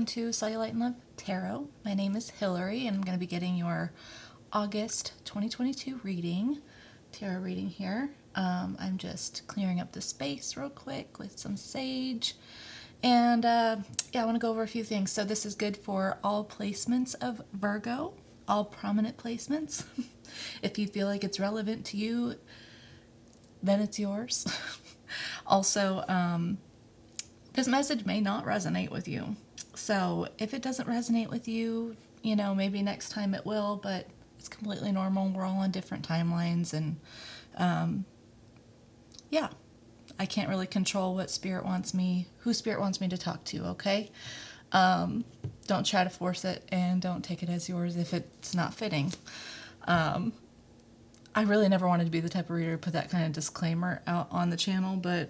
to Cellulite and Love Tarot. My name is Hillary, and I'm going to be getting your August 2022 reading, tarot reading here. I'm just clearing up the space real quick with some sage. And I want to go over a few things. So this is good for all placements of Virgo, all prominent placements. If you feel like it's relevant to you, then it's yours. Also, this message may not resonate with you. So if it doesn't resonate with you, maybe next time it will, but it's completely normal. We're all on different timelines, and I can't really control who Spirit wants me to talk to, okay? Don't try to force it, and don't take it as yours if it's not fitting. I really never wanted to be the type of reader to put that kind of disclaimer out on the channel, but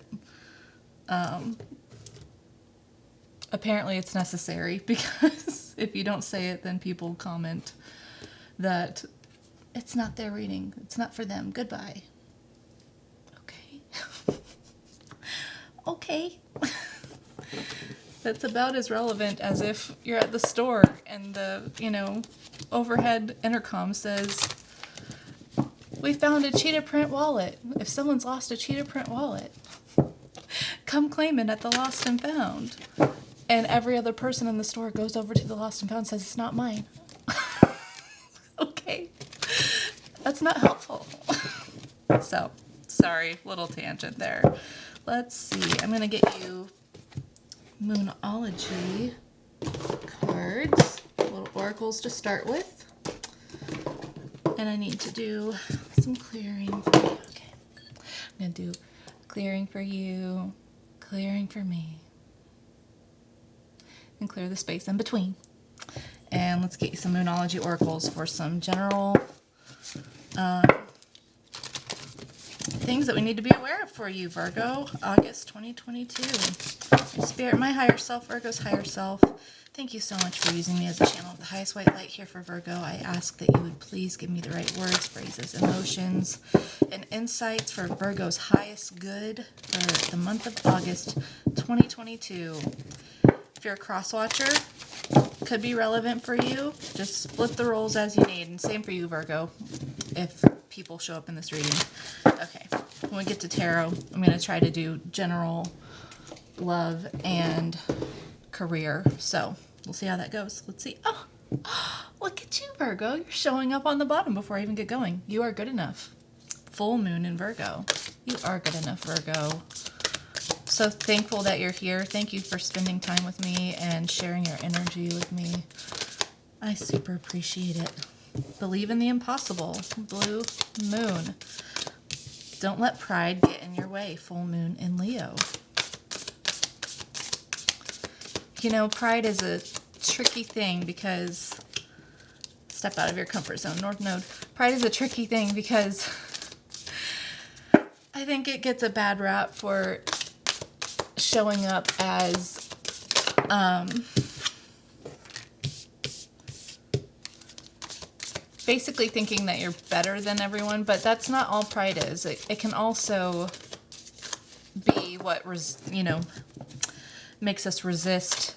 apparently it's necessary, because if you don't say it, then people comment that it's not their reading, it's not for them, goodbye. Okay. Okay. That's about as relevant as if you're at the store and the, overhead intercom says, "We found a cheetah print wallet. If someone's lost a cheetah print wallet, come claim it at the Lost and Found." And every other person in the store goes over to the Lost and Found and says, "It's not mine." Okay. That's not helpful. So, sorry, little tangent there. Let's see. I'm going to get you Moonology cards, little oracles to start with. And I need to do some clearing for you. Okay. I'm going to do clearing for you, clearing for me, and clear the space in between. And let's get you some Moonology oracles for some general things that we need to be aware of for you, Virgo, August 2022. My spirit, my higher self, Virgo's higher self, thank you so much for using me as a channel of the highest white light here for Virgo. I ask that you would please give me the right words, phrases, emotions, and insights for Virgo's highest good for the month of August 2022. If you're a cross watcher, could be relevant for you. Just split the roles as you need. And same for you, Virgo, if people show up in this reading. Okay, when we get to tarot, I'm going to try to do general love and career. So we'll see how that goes. Let's see. Oh, look at you, Virgo. You're showing up on the bottom before I even get going. You are good enough. Full moon in Virgo. You are good enough, Virgo. So thankful that you're here. Thank you for spending time with me and sharing your energy with me. I super appreciate it. Believe in the impossible. Blue moon. Don't let pride get in your way. Full moon in Leo. Pride is a tricky thing because, step out of your comfort zone, North Node. Pride is a tricky thing because I think it gets a bad rap for showing up as basically thinking that you're better than everyone, but that's not all pride is. It can also be what makes us resist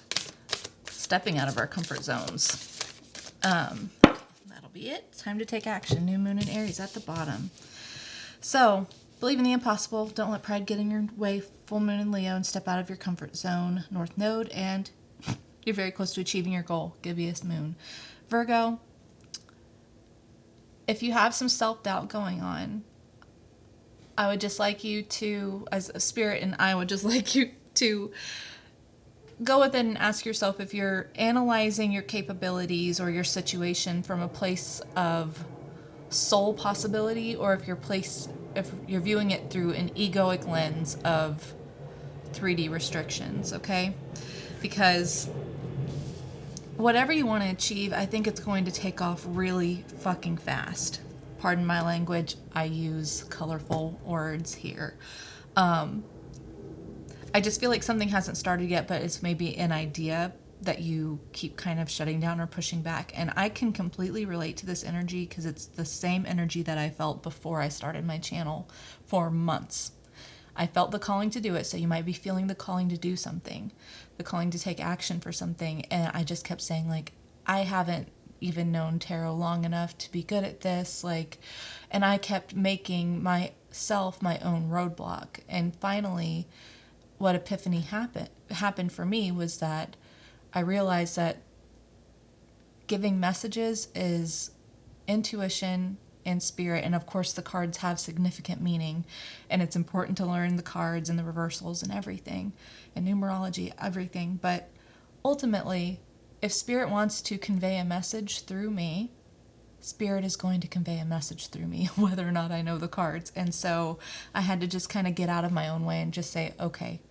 stepping out of our comfort zones. That'll be it. Time to take action. New moon in Aries at the bottom. So, believe in the impossible. Don't let pride get in your way. Full moon in Leo, and step out of your comfort zone. North Node, and you're very close to achieving your goal. Gibeah moon. Virgo, if you have some self-doubt going on, I would just like you to, as a spirit, and I would just like you to go within and ask yourself if you're analyzing your capabilities or your situation from a place of soul possibility, or if you're viewing it through an egoic lens of 3D restrictions, okay? Because whatever you want to achieve, I think it's going to take off really fucking fast. Pardon my language, I use colorful words here. I just feel like something hasn't started yet, but it's maybe an idea that you keep kind of shutting down or pushing back. And I can completely relate to this energy because it's the same energy that I felt before I started my channel for months. I felt the calling to do it. So you might be feeling the calling to do something, the calling to take action for something. And I just kept saying, like, I haven't even known tarot long enough to be good at this. Like, and I kept making myself my own roadblock. And finally, what epiphany happened for me was that I realized that giving messages is intuition and spirit, and of course the cards have significant meaning, and it's important to learn the cards and the reversals and everything, and numerology, everything. But ultimately, if spirit wants to convey a message through me, spirit is going to convey a message through me, whether or not I know the cards. And so I had to just kind of get out of my own way and just say, okay,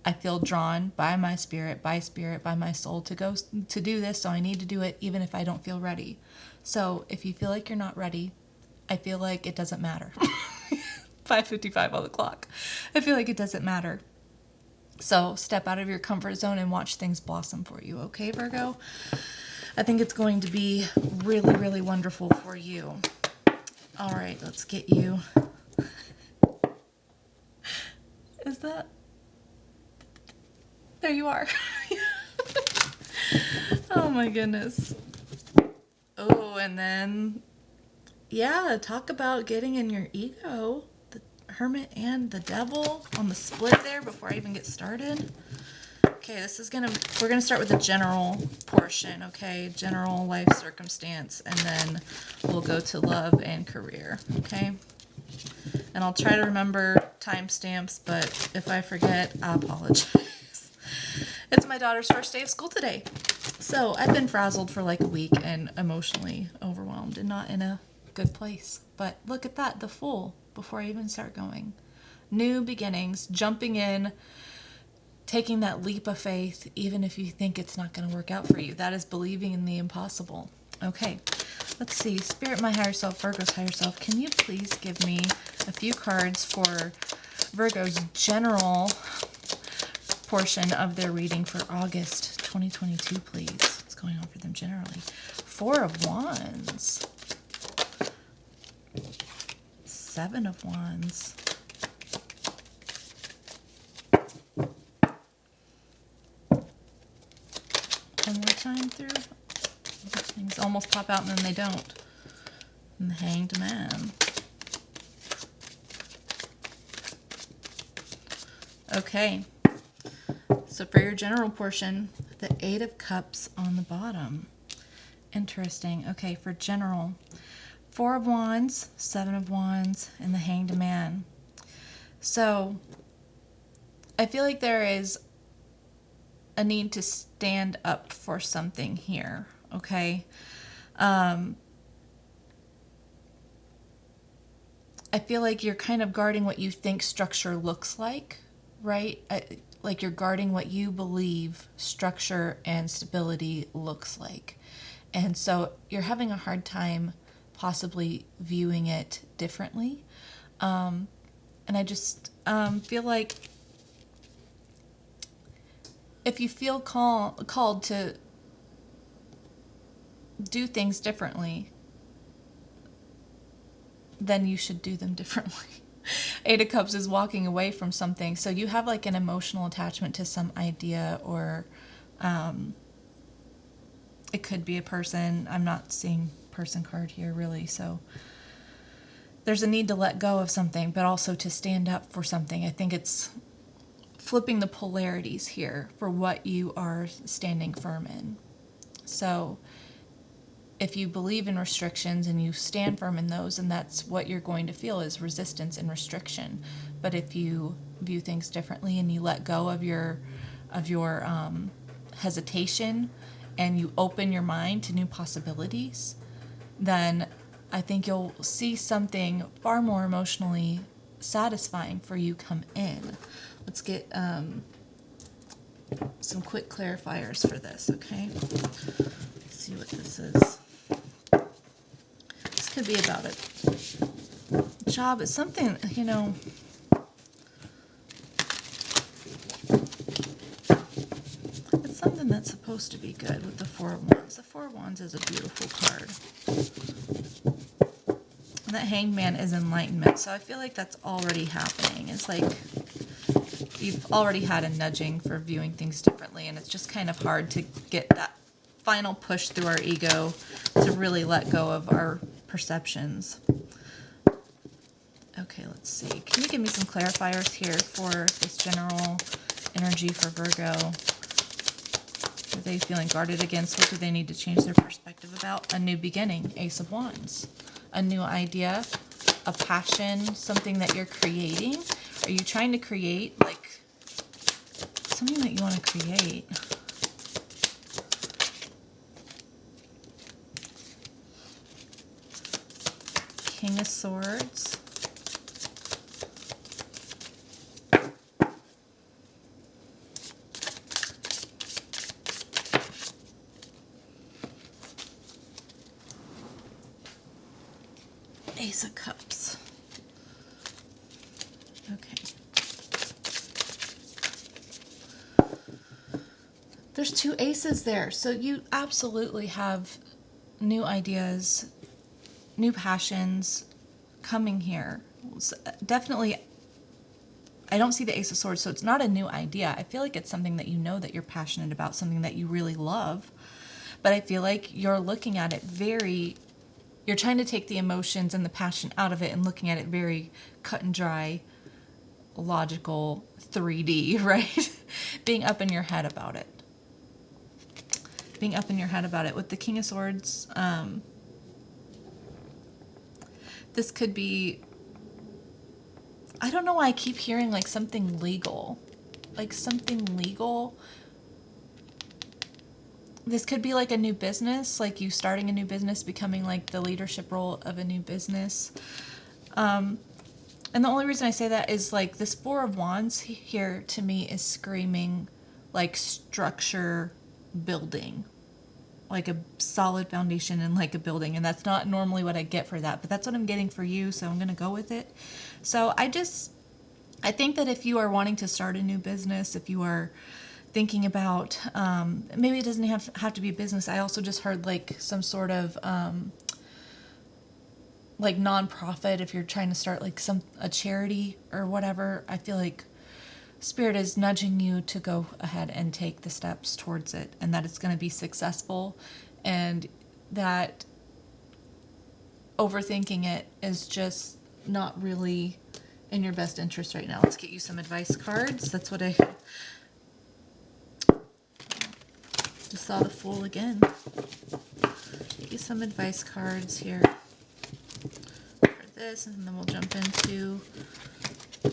I feel drawn by my spirit, by my soul to go to do this, so I need to do it even if I don't feel ready. So if you feel like you're not ready, I feel like it doesn't matter. 5:55 on the clock. I feel like it doesn't matter. So step out of your comfort zone and watch things blossom for you, okay, Virgo? I think it's going to be really, really wonderful for you. All right, let's get you. Is that... There you are. Oh my goodness. Oh, and then, yeah, talk about getting in your ego. The Hermit and the Devil on the split there before I even get started. Okay, we're gonna start with the general portion, okay? General life circumstance, and then we'll go to love and career, okay? And I'll try to remember timestamps, but if I forget, I apologize. It's my daughter's first day of school today. So I've been frazzled for like a week and emotionally overwhelmed and not in a good place. But look at that, the Fool, before I even start going. New beginnings, jumping in, taking that leap of faith, even if you think it's not going to work out for you. That is believing in the impossible. Okay, let's see. Spirit, my higher self, Virgo's higher self, can you please give me a few cards for Virgo's general portion of their reading for August 2022, please? What's going on for them generally? Four of Wands. Seven of Wands. One more time through. Things almost pop out and then they don't. And the Hanged Man. Okay. So for your general portion, the Eight of Cups on the bottom. Interesting. Okay, for general, Four of Wands, Seven of Wands, and the Hanged Man. So I feel like there is a need to stand up for something here, okay? I feel like you're kind of guarding what you think structure looks like, right? Like you're guarding what you believe structure and stability looks like. And so you're having a hard time possibly viewing it differently. And I just feel like if you feel called to do things differently, then you should do them differently. Eight of Cups is walking away from something. So you have like an emotional attachment to some idea, or it could be a person. I'm not seeing person card here really. So there's a need to let go of something, but also to stand up for something. I think it's flipping the polarities here for what you are standing firm in. So if you believe in restrictions and you stand firm in those, and that's what you're going to feel is resistance and restriction. But if you view things differently and you let go of your hesitation and you open your mind to new possibilities, then I think you'll see something far more emotionally satisfying for you come in. Let's get some quick clarifiers for this, okay? Let's see what this is. This could be about a job. It's something, you know, it's something that's supposed to be good with the Four of Wands. The Four of Wands is a beautiful card. And that Hanged Man is enlightenment. So I feel like that's already happening. It's like you've already had a nudging for viewing things differently, and it's just kind of hard to get that final push through our ego to really let go of our perceptions. Okay, let's see. Can you give me some clarifiers here for this general energy for Virgo? Are they feeling guarded against? What do they need to change their perspective about? A new beginning, Ace of Wands. A new idea, a passion, something that you're creating. Are you trying to create, like, something that you want to create? King of Swords. Ace of Cups. Okay. There's 2 aces there. So you absolutely have new ideas, new passions coming here. So definitely, I don't see the Ace of Swords, so it's not a new idea. I feel like it's something that you know that you're passionate about, something that you really love. But I feel like you're looking at it you're trying to take the emotions and the passion out of it and looking at it very cut and dry, logical, 3D, right? Being up in your head about it. Being up in your head about it. With the King of Swords, this could be, I don't know why I keep hearing like something legal. Like something legal. This could be like a new business, like you starting a new business, becoming like the leadership role of a new business. And the only reason I say that is like this 4 of Wands here to me is screaming like structure building, like a solid foundation and like a building. And that's not normally what I get for that, but that's what I'm getting for you. So I'm going to go with it. So I think that if you are wanting to start a new business, if you are thinking about, maybe it doesn't have to be a business. I also just heard like some sort of like nonprofit. If you're trying to start like a charity or whatever, I feel like Spirit is nudging you to go ahead and take the steps towards it, and that it's going to be successful, and that overthinking it is just not really in your best interest right now. Let's get you some advice cards. That's what I just saw the Fool again. Get you some advice cards here for this, and then we'll jump into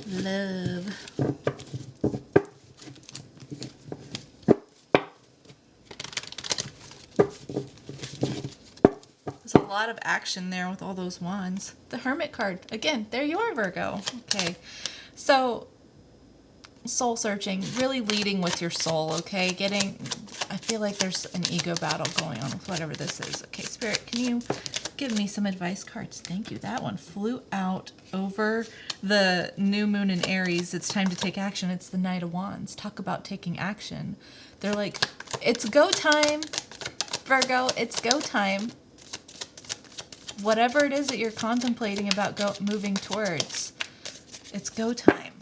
love. There's a lot of action there with all those wands. The Hermit card. Again, there you are, Virgo. Okay. So, soul searching, really leading with your soul, okay? I feel like there's an ego battle going on with whatever this is. Okay, Spirit, can you give me some advice cards? Thank you. That one flew out over the new moon in Aries. It's time to take action. It's the Knight of Wands. Talk about taking action. They're like, it's go time, Virgo. It's go time. Whatever it is that you're contemplating about moving towards, it's go time.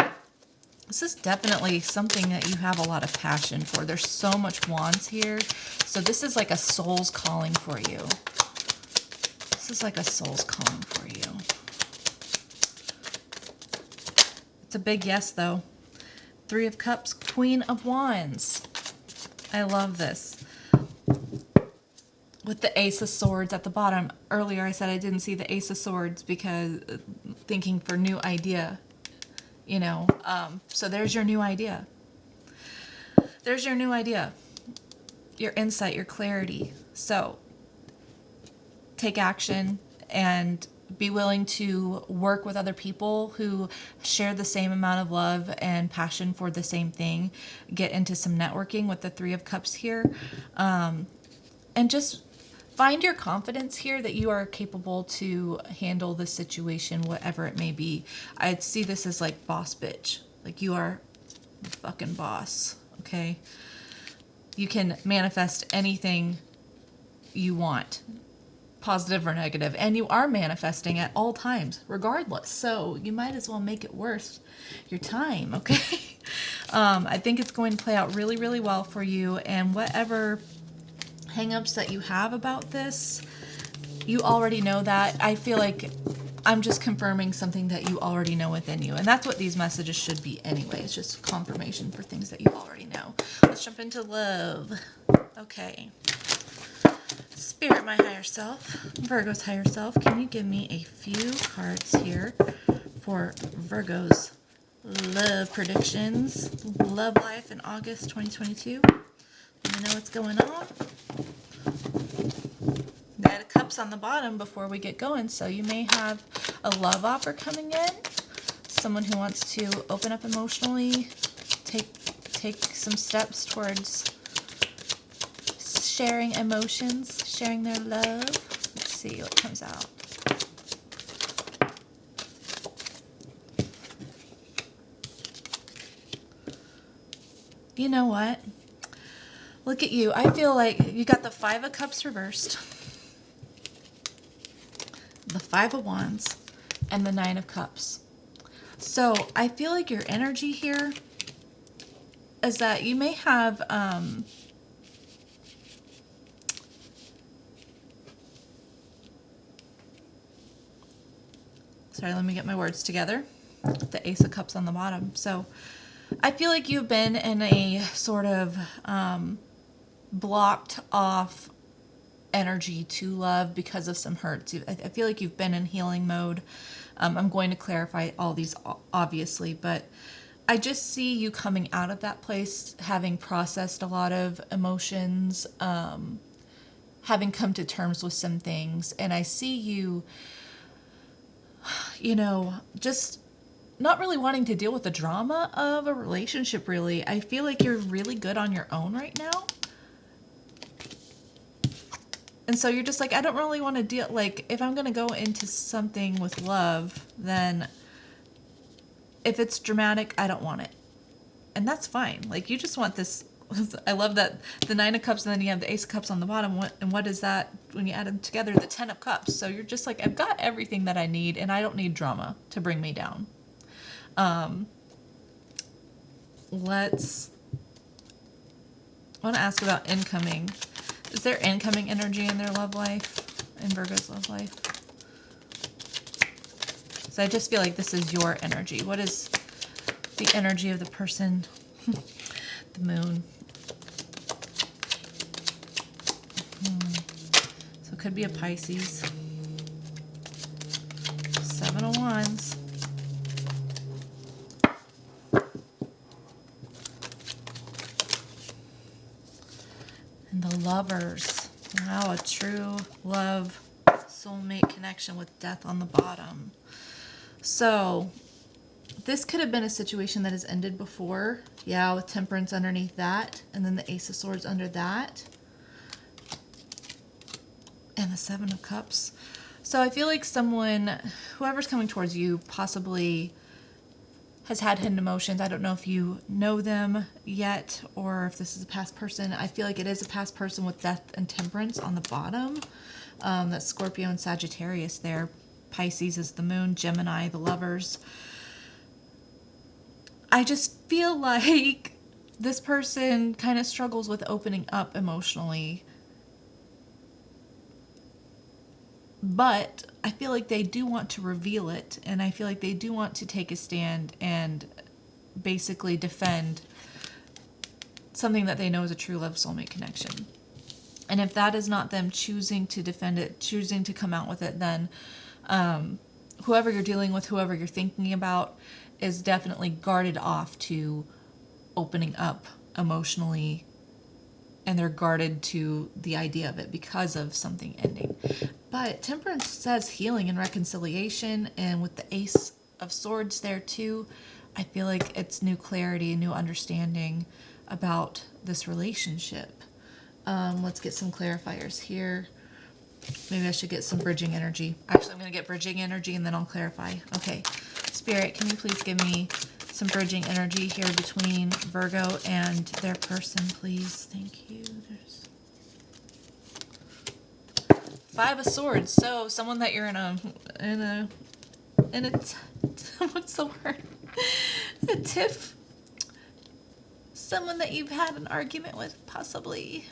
This is definitely something that you have a lot of passion for. There's so much wands here. So this is like a soul's calling for you. This is like a soul's calling for you. It's a big yes, though. 3 of Cups, Queen of Wands. I love this. With the Ace of Swords at the bottom. Earlier I said I didn't see the Ace of Swords because thinking for new idea. You know, so there's your new idea. There's your new idea. Your insight, your clarity. So take action and be willing to work with other people who share the same amount of love and passion for the same thing. Get into some networking with the 3 of Cups here. And just find your confidence here that you are capable to handle the situation, whatever it may be. I'd see this as like boss bitch. Like you are the fucking boss, okay? You can manifest anything you want. positive or negative, and you are manifesting at all times, regardless. So you might as well make it worth your time, okay? I think it's going to play out really, really well for you, and whatever hangups that you have about this, you already know that. I feel like I'm just confirming something that you already know within you, and that's what these messages should be anyway. It's just confirmation for things that you already know. Let's jump into love. Okay. Spirit, my higher self, Virgo's higher self, can you give me a few cards here for Virgo's love predictions, love life in August 2022? Let me know what's going on. Knight of Cups on the bottom before we get going, so you may have a love offer coming in, someone who wants to open up emotionally, take some steps towards sharing emotions, sharing their love. Let's see what comes out. You know what? Look at you. I feel like you got the Five of Cups reversed, the Five of Wands, and the Nine of Cups. So I feel like your energy here is that you may have sorry, let me get my words together. The Ace of Cups on the bottom. So I feel like you've been in a sort of blocked off energy to love because of some hurts. I feel like you've been in healing mode. I'm going to clarify all these obviously, but I just see you coming out of that place, having processed a lot of emotions, having come to terms with some things, and I see you, you know, just not really wanting to deal with the drama of a relationship, really. I feel like you're really good on your own right now. And so you're just like, I don't really want to deal, like, if I'm going to go into something with love, then if it's dramatic, I don't want it. And that's fine. Like, you just want this. I love that the Nine of Cups and then you have the Ace of Cups on the bottom. And what is that when you add them together? The Ten of Cups. So you're just like, I've got everything that I need and I don't need drama to bring me down. I want to ask about incoming. Is there incoming energy in their love life, in Virgo's love life? So I just feel like this is your energy. What is the energy of the person? The Moon. So it could be a Pisces. Seven of Wands. And the Lovers. Wow, a true love, soulmate connection with Death on the bottom. So this could have been a situation that has ended before. Yeah, with Temperance underneath that. And then the Ace of Swords under that. And the Seven of Cups. So I feel like someone, whoever's coming towards you, possibly has had hidden emotions. I don't know if you know them yet or if this is a past person. I feel like it is a past person with Death and Temperance on the bottom. That's Scorpio and Sagittarius there. Pisces is the Moon, Gemini, the Lovers. I just feel like this person kind of struggles with opening up emotionally. But I feel like they do want to reveal it, and I feel like they do want to take a stand and basically defend something that they know is a true love soulmate connection. And if that is not them choosing to defend it, choosing to come out with it, then whoever you're dealing with, whoever you're thinking about, is definitely guarded off to opening up emotionally, and they're guarded to the idea of it because of something ending. But Temperance says healing and reconciliation, and with the Ace of Swords there too, I feel like it's new clarity, new understanding about this relationship. Let's get some clarifiers here. Maybe I should get some bridging energy. Actually, I'm going to get bridging energy and then I'll clarify. Okay, Spirit, can you please give me some bridging energy here between Virgo and their person, please? Thank you. There's Five of Swords. So someone that you're in a what's the word? A tiff. Someone that you've had an argument with, possibly.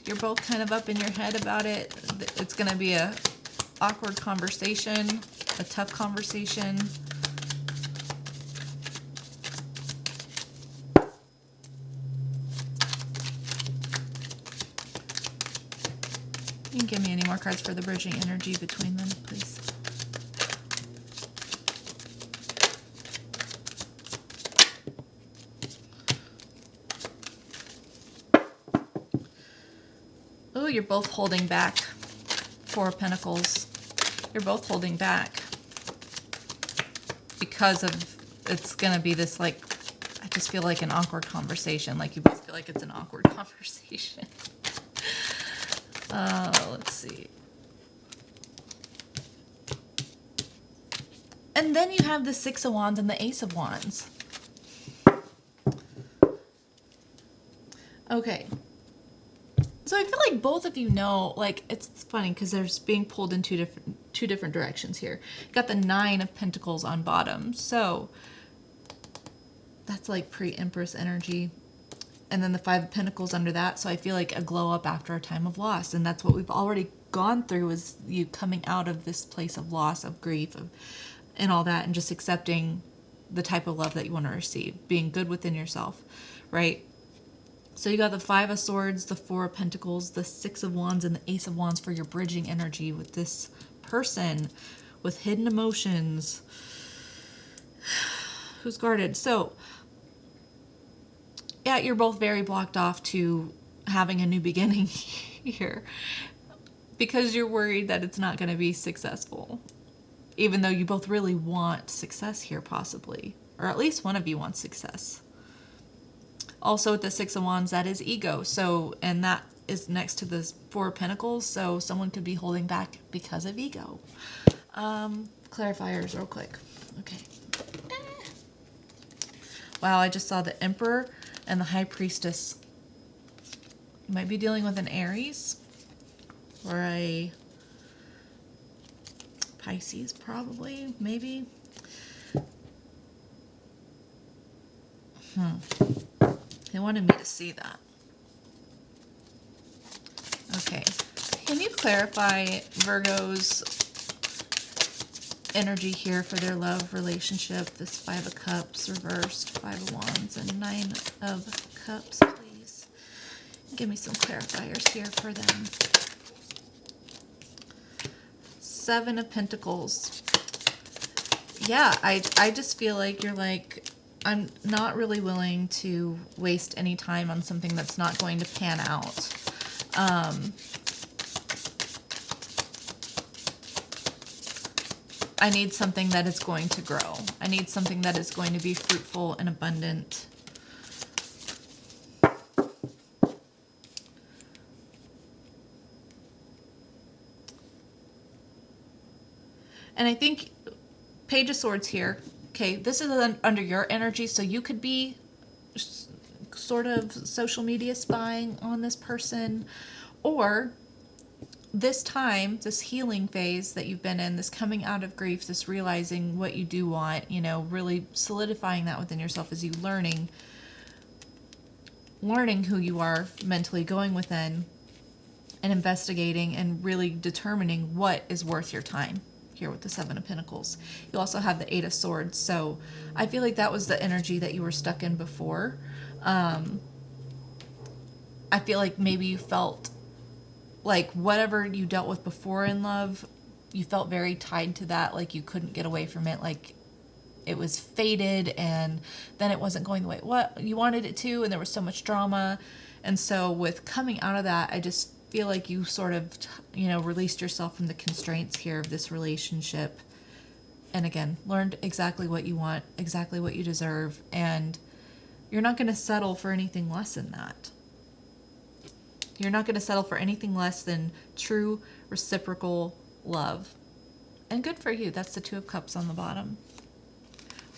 You're both kind of up in your head about it. It's going to be a awkward conversation, a tough conversation. You can give me any more cards for the bridging energy between them, please. Oh, you're both holding back. Four of Pentacles. You're both holding back because of, it's going to be this, like, I just feel like an awkward conversation. Like you both feel like it's an awkward conversation. Let's see. And then you have the Six of Wands and the Ace of Wands. Okay. So I feel like both of you know, like, it's funny because there's being pulled in two different directions here. Got the Nine of Pentacles on bottom. So that's like pre-Empress energy. And then the Five of Pentacles under that. So I feel like a glow up after a time of loss. And that's what we've already gone through, is you coming out of this place of loss, of grief, and all that, and just accepting the type of love that you want to receive. Being good within yourself, right? So you got the Five of Swords, the Four of Pentacles, the Six of Wands, and the Ace of Wands for your bridging energy with this person with hidden emotions who's guarded. So yeah, you're both very blocked off to having a new beginning here because you're worried that it's not going to be successful, even though you both really want success here, possibly, or at least one of you wants success. Also with the Six of Wands, that is ego. So, and that is next to the Four of Pentacles. So someone could be holding back because of ego. Clarifiers real quick. Okay. Wow, I just saw the Emperor and the High Priestess. You might be dealing with an Aries or a Pisces, probably, maybe. They wanted me to see that. Okay. Can you clarify Virgo's energy here for their love relationship? This Five of Cups reversed, Five of Wands, and Nine of Cups, please. Give me some clarifiers here for them. Seven of Pentacles. Yeah, I just feel like you're like, I'm not really willing to waste any time on something that's not going to pan out. I need something that is going to grow. I need something that is going to be fruitful and abundant. And I think Page of Swords here. Okay, this is under your energy, so you could be sort of social media spying on this person, or this time, this healing phase that you've been in, this coming out of grief, this realizing what you do want, you know, really solidifying that within yourself as you learning who you are mentally, going within and investigating and really determining what is worth your time. Here with the Seven of Pentacles. You also have the Eight of Swords. So I feel like that was the energy that you were stuck in before. I feel like maybe you felt like whatever you dealt with before in love, you felt very tied to that. Like you couldn't get away from it. Like it was fated and then it wasn't going the way what you wanted it to. And there was so much drama. And so with coming out of that, I just feel like you sort of, you know, released yourself from the constraints here of this relationship. And again, learned exactly what you want, exactly what you deserve. And you're not going to settle for anything less than that. You're not going to settle for anything less than true reciprocal love. And good for you. That's the Two of Cups on the bottom.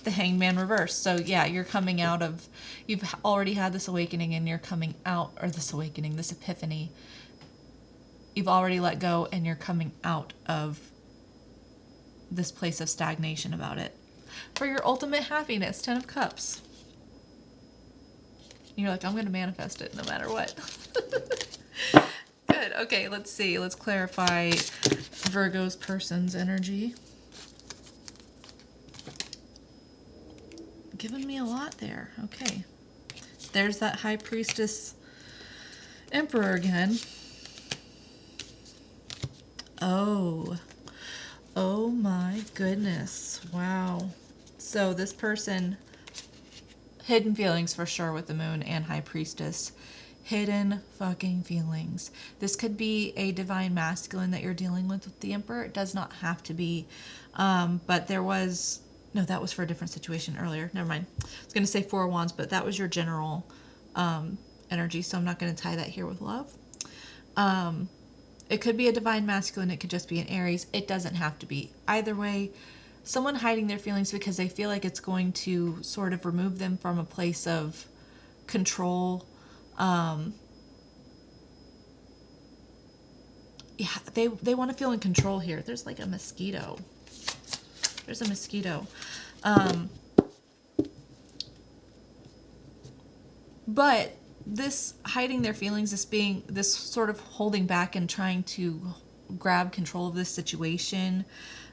The Hangman reverse. So yeah, you're coming out of, you've already had this awakening and you're coming out, or this awakening, this epiphany. You've already let go and you're coming out of this place of stagnation about it. For your ultimate happiness, 10 of Cups. You're like, I'm going to manifest it no matter what. Good. Okay, let's see. Let's clarify Virgo's person's energy. Giving me a lot there. Okay. There's that High Priestess Emperor again. Oh my goodness. Wow. So this person, hidden feelings for sure with the Moon and High Priestess. Hidden fucking feelings. This could be a divine masculine that you're dealing with the Emperor. It does not have to be. But there was... No, that was for a different situation earlier. Never mind. I was going to say Four of Wands, but that was your general energy, so I'm not going to tie that here with love. It could be a divine masculine. It could just be an Aries. It doesn't have to be. Either way, someone hiding their feelings because they feel like it's going to sort of remove them from a place of control. Yeah, they want to feel in control here. There's like a mosquito. There's a mosquito. But this hiding their feelings, this sort of holding back and trying to grab control of this situation,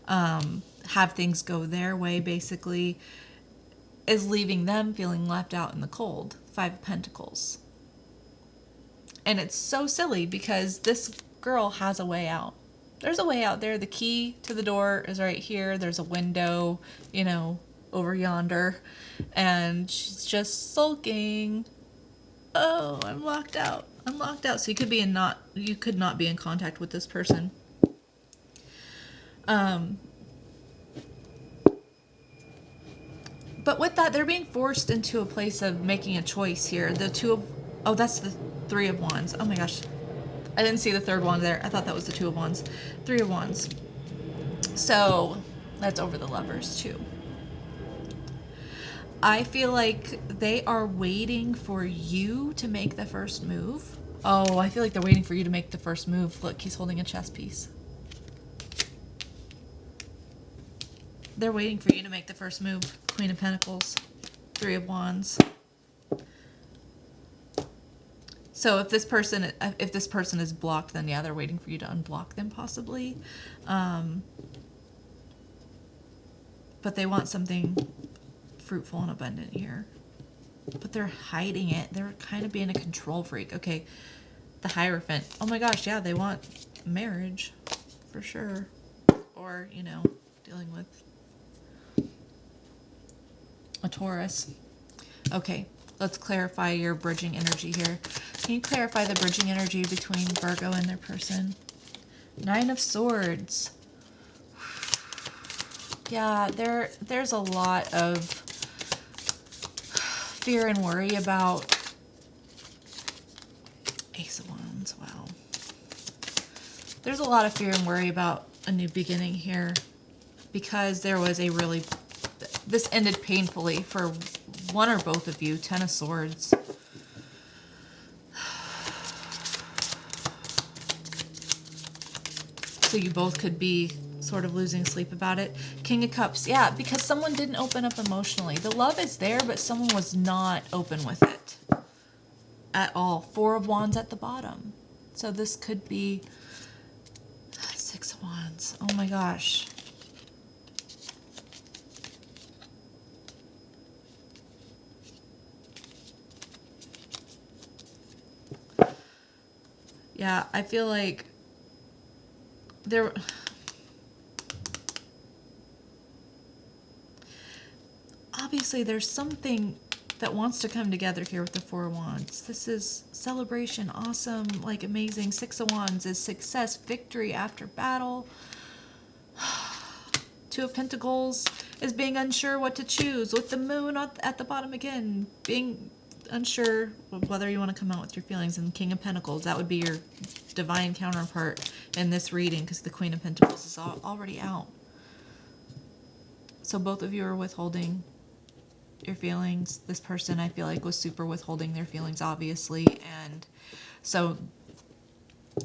have things go their way, basically, is leaving them feeling left out in the cold. 5 of Pentacles. And it's so silly because this girl has a way out. There's a way out there. The key to the door is right here. There's a window, you know, over yonder. And she's just sulking. Oh, I'm locked out. I'm locked out. So you could not be in contact with this person. But with that, they're being forced into a place of making a choice here. Oh, that's the 3 of Wands. Oh my gosh. I didn't see the 3rd wand there. I thought that was the 2 of Wands. 3 of Wands. So that's over the Lovers too. I feel like they are waiting for you to make the first move. Oh, I feel like they're waiting for you to make the first move. Look, he's holding a chess piece. They're waiting for you to make the first move. Queen of Pentacles. 3 of Wands. So if this person is blocked, then yeah, they're waiting for you to unblock them possibly. But they want something fruitful and abundant here. But they're hiding it. They're kind of being a control freak. Okay, the Hierophant. Oh my gosh, yeah, they want marriage for sure. Or, you know, dealing with a Taurus. Okay, let's clarify your bridging energy here. Can you clarify the bridging energy between Virgo and their person? 9 of Swords. Yeah, there's a lot of fear and worry about Ace of Wands. Wow. There's a lot of fear and worry about a new beginning here because there was this ended painfully for one or both of you. 10 of Swords. So you both could be sort of losing sleep about it. King of Cups. Yeah, because someone didn't open up emotionally. The love is there, but someone was not open with it at all. 4 of Wands at the bottom. So this could be 6 of Wands. Oh my gosh. Yeah, I feel like obviously there's something that wants to come together here with the 4 of Wands. This is celebration, awesome, like amazing. 6 of Wands is success, victory after battle. 2 of Pentacles is being unsure what to choose, with the Moon at the bottom again, being unsure whether you want to come out with your feelings. And King of Pentacles, that would be your divine counterpart in this reading because the Queen of Pentacles is already out. So both of you are withholding your feelings. This person, I feel like, was super withholding their feelings, obviously. And so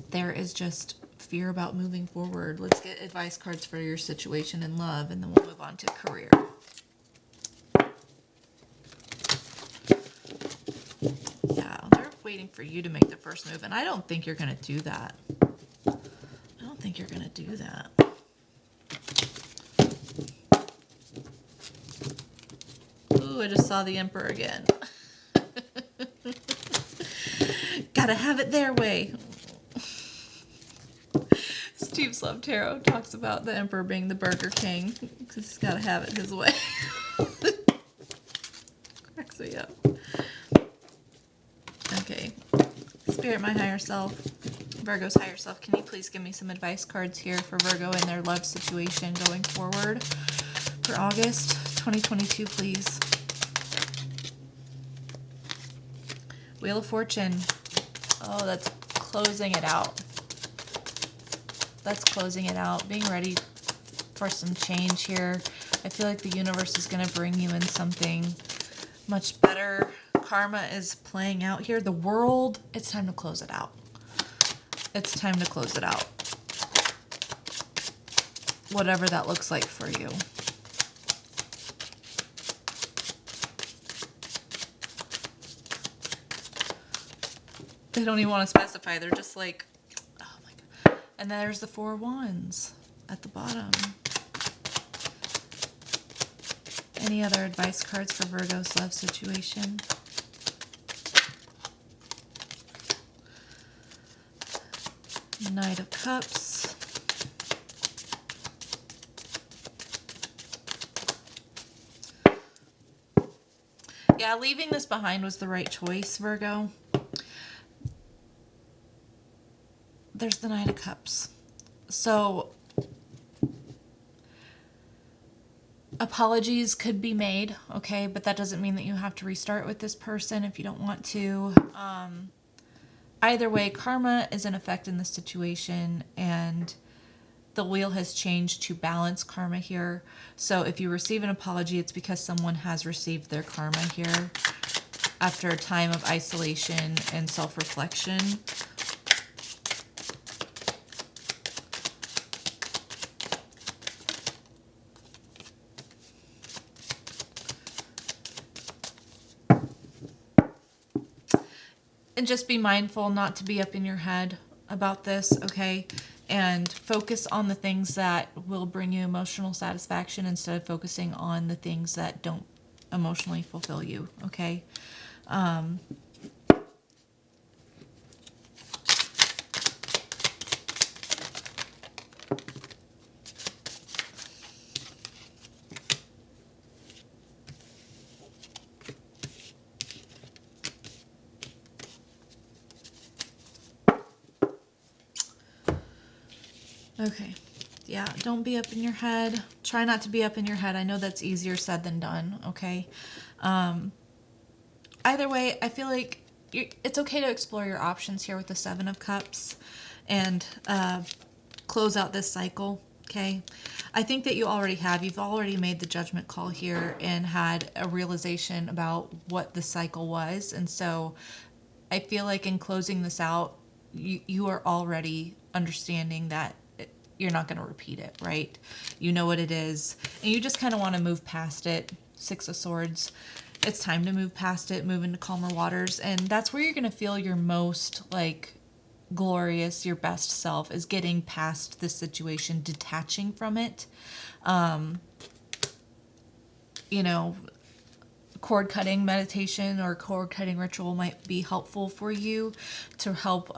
there is just fear about moving forward. Let's get advice cards for your situation in love, and then we'll move on to career. Yeah, they're waiting for you to make the first move, and I don't think you're going to do that. I don't think you're going to do that. Ooh, I just saw the Emperor again. Gotta have it their way. Steve's Love Tarot talks about the Emperor being the Burger King because he's gotta have it his way. Cracks me up. Okay. Spirit, my higher self, Virgo's higher self, can you please give me some advice cards here for Virgo in their love situation going forward for August 2022, please? Wheel of Fortune. Oh, that's closing it out. That's closing it out. Being ready for some change here. I feel like the universe is going to bring you in something much better. Karma is playing out here. The World, it's time to close it out. It's time to close it out. Whatever that looks like for you. They don't even want to specify. They're just like, oh my God. And there's the Four of Wands at the bottom. Any other advice cards for Virgo's love situation? Knight of Cups. Yeah, leaving this behind was the right choice, Virgo. There's the Knight of Cups. So apologies could be made, okay, but that doesn't mean that you have to restart with this person if you don't want to. Either way, karma is in effect in this situation, and the wheel has changed to balance karma here. So if you receive an apology, it's because someone has received their karma here after a time of isolation and self-reflection. And just be mindful not to be up in your head about this, okay? And focus on the things that will bring you emotional satisfaction instead of focusing on the things that don't emotionally fulfill you, okay? Okay. Yeah, don't be up in your head. Try not to be up in your head. I know that's easier said than done, okay? Either way, I feel like it's okay to explore your options here with the Seven of Cups and close out this cycle, okay? I think that you already have. You've already made the judgment call here and had a realization about what the cycle was. And so I feel like in closing this out, you are already understanding that you're not going to repeat it, right? You know what it is, and you just kind of want to move past it. Six of Swords. It's time to move past it, move into calmer waters, and that's where you're going to feel your most, like, glorious, your best self, is getting past this situation, detaching from it. You know, cord cutting meditation or cord cutting ritual might be helpful for you to help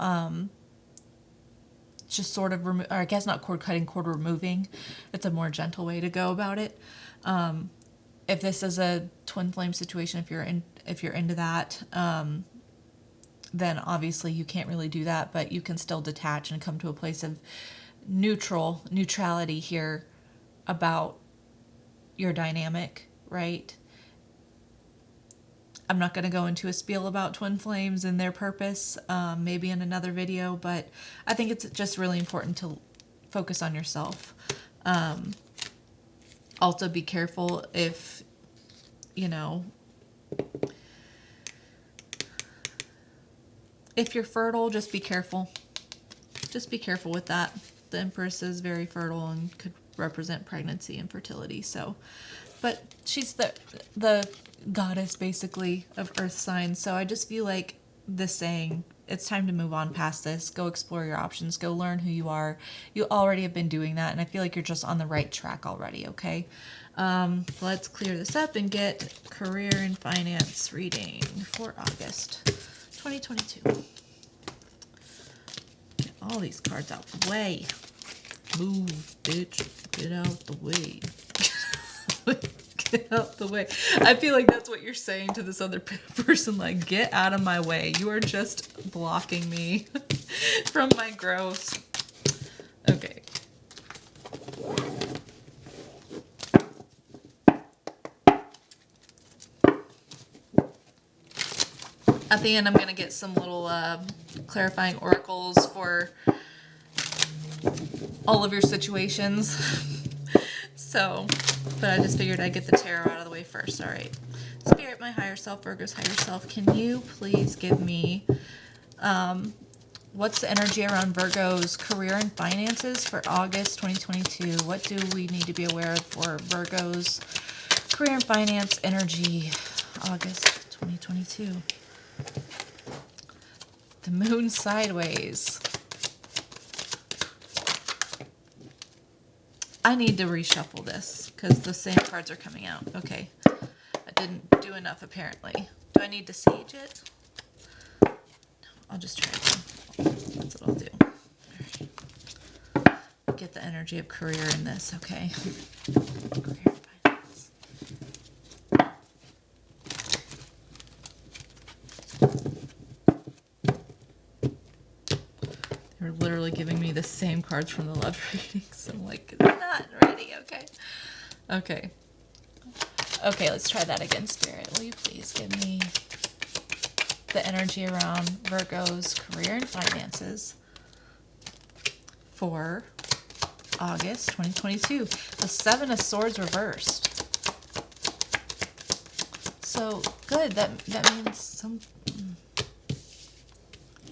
just sort of remove, or I guess not cord cutting, cord removing. It's a more gentle way to go about it. If this is a twin flame situation, if you're into that, then obviously you can't really do that, but you can still detach and come to a place of neutrality here about your dynamic, right? I'm not going to go into a spiel about twin flames and their purpose, maybe in another video, but I think it's just really important to focus on yourself. Also be careful if, you know, if you're fertile, just be careful. just be careful with that. The Empress is very fertile and could represent pregnancy and fertility. So, but she's the goddess basically of earth signs. So I just feel like this saying, it's time to move on past this. Go explore your options. Go learn who you are. You already have been doing that, and I feel like you're just on the right track already, okay? Let's clear this up and get career and finance reading for August 2022. Get all these cards out the way. Move, bitch. Get out the way. Get out the way. I feel like that's what you're saying to this other person, like, get out of my way. You are just blocking me from my growth. Okay. At the end, I'm going to get some little clarifying oracles for all of your situations. So, but I just figured I'd get the tarot out of the way first. All right. Spirit, my higher self, Virgo's higher self, can you please give me what's the energy around Virgo's career and finances for August 2022? What do we need to be aware of for Virgo's career and finance energy August 2022? The moon sideways. I need to reshuffle this because the same cards are coming out. Okay. I didn't do enough apparently. Do I need to sage it? No, I'll just try it. That's what I'll do. All right. Get the energy of career in this, okay? Career and finance. They're literally giving me the same cards from the love readings. I'm like, not ready. Okay. Okay. Okay, let's try that again, Spirit. Will you please give me the energy around Virgo's career and finances for August 2022? The Seven of Swords reversed. So, good. That means some...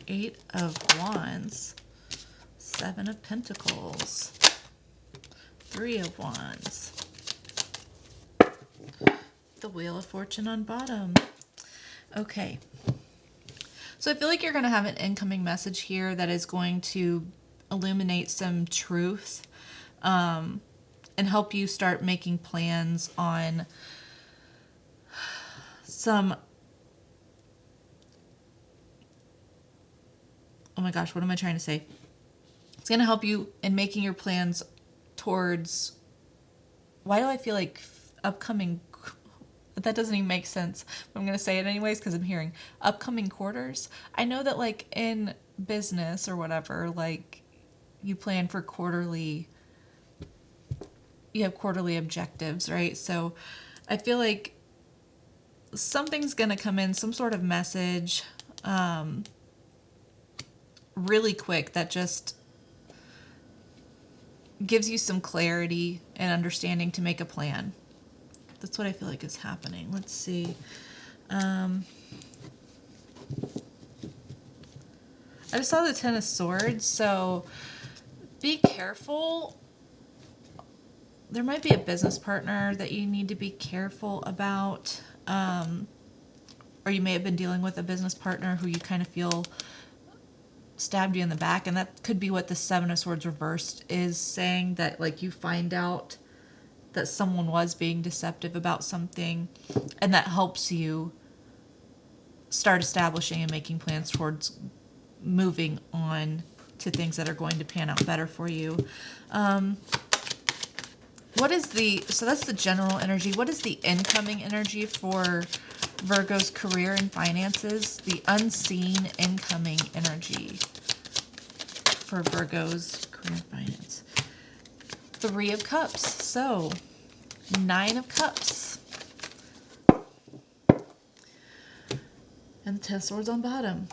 Eight of Wands. Seven of Pentacles. Three of Wands. The Wheel of Fortune on bottom. Okay. So I feel like you're going to have an incoming message here that is going to illuminate some truth and help you start making plans on some... Oh my gosh, what am I trying to say? It's going to help you in making your plans towards... Why do I feel like upcoming... That doesn't even make sense. But I'm going to say it anyways because I'm hearing upcoming quarters. I know that like in business or whatever, like you plan for quarterly... You have quarterly objectives, right? So I feel like something's going to come in, some sort of message... really quick that just gives you some clarity and understanding to make a plan. That's what I feel like is happening. Let's see. I just saw the Ten of Swords, so be careful. There might be a business partner that you need to be careful about. Or you may have been dealing with a business partner who you kind of feel stabbed you in the back, and that could be what the Seven of Swords reversed is saying, that like you find out that someone was being deceptive about something, and that helps you start establishing and making plans towards moving on to things that are going to pan out better for you. What is so that's the general energy. What is the incoming energy for Virgo's career and finances? The unseen incoming energy for Virgo's career and finance. Three of Cups. So, Nine of Cups. And the Ten of Swords on bottom.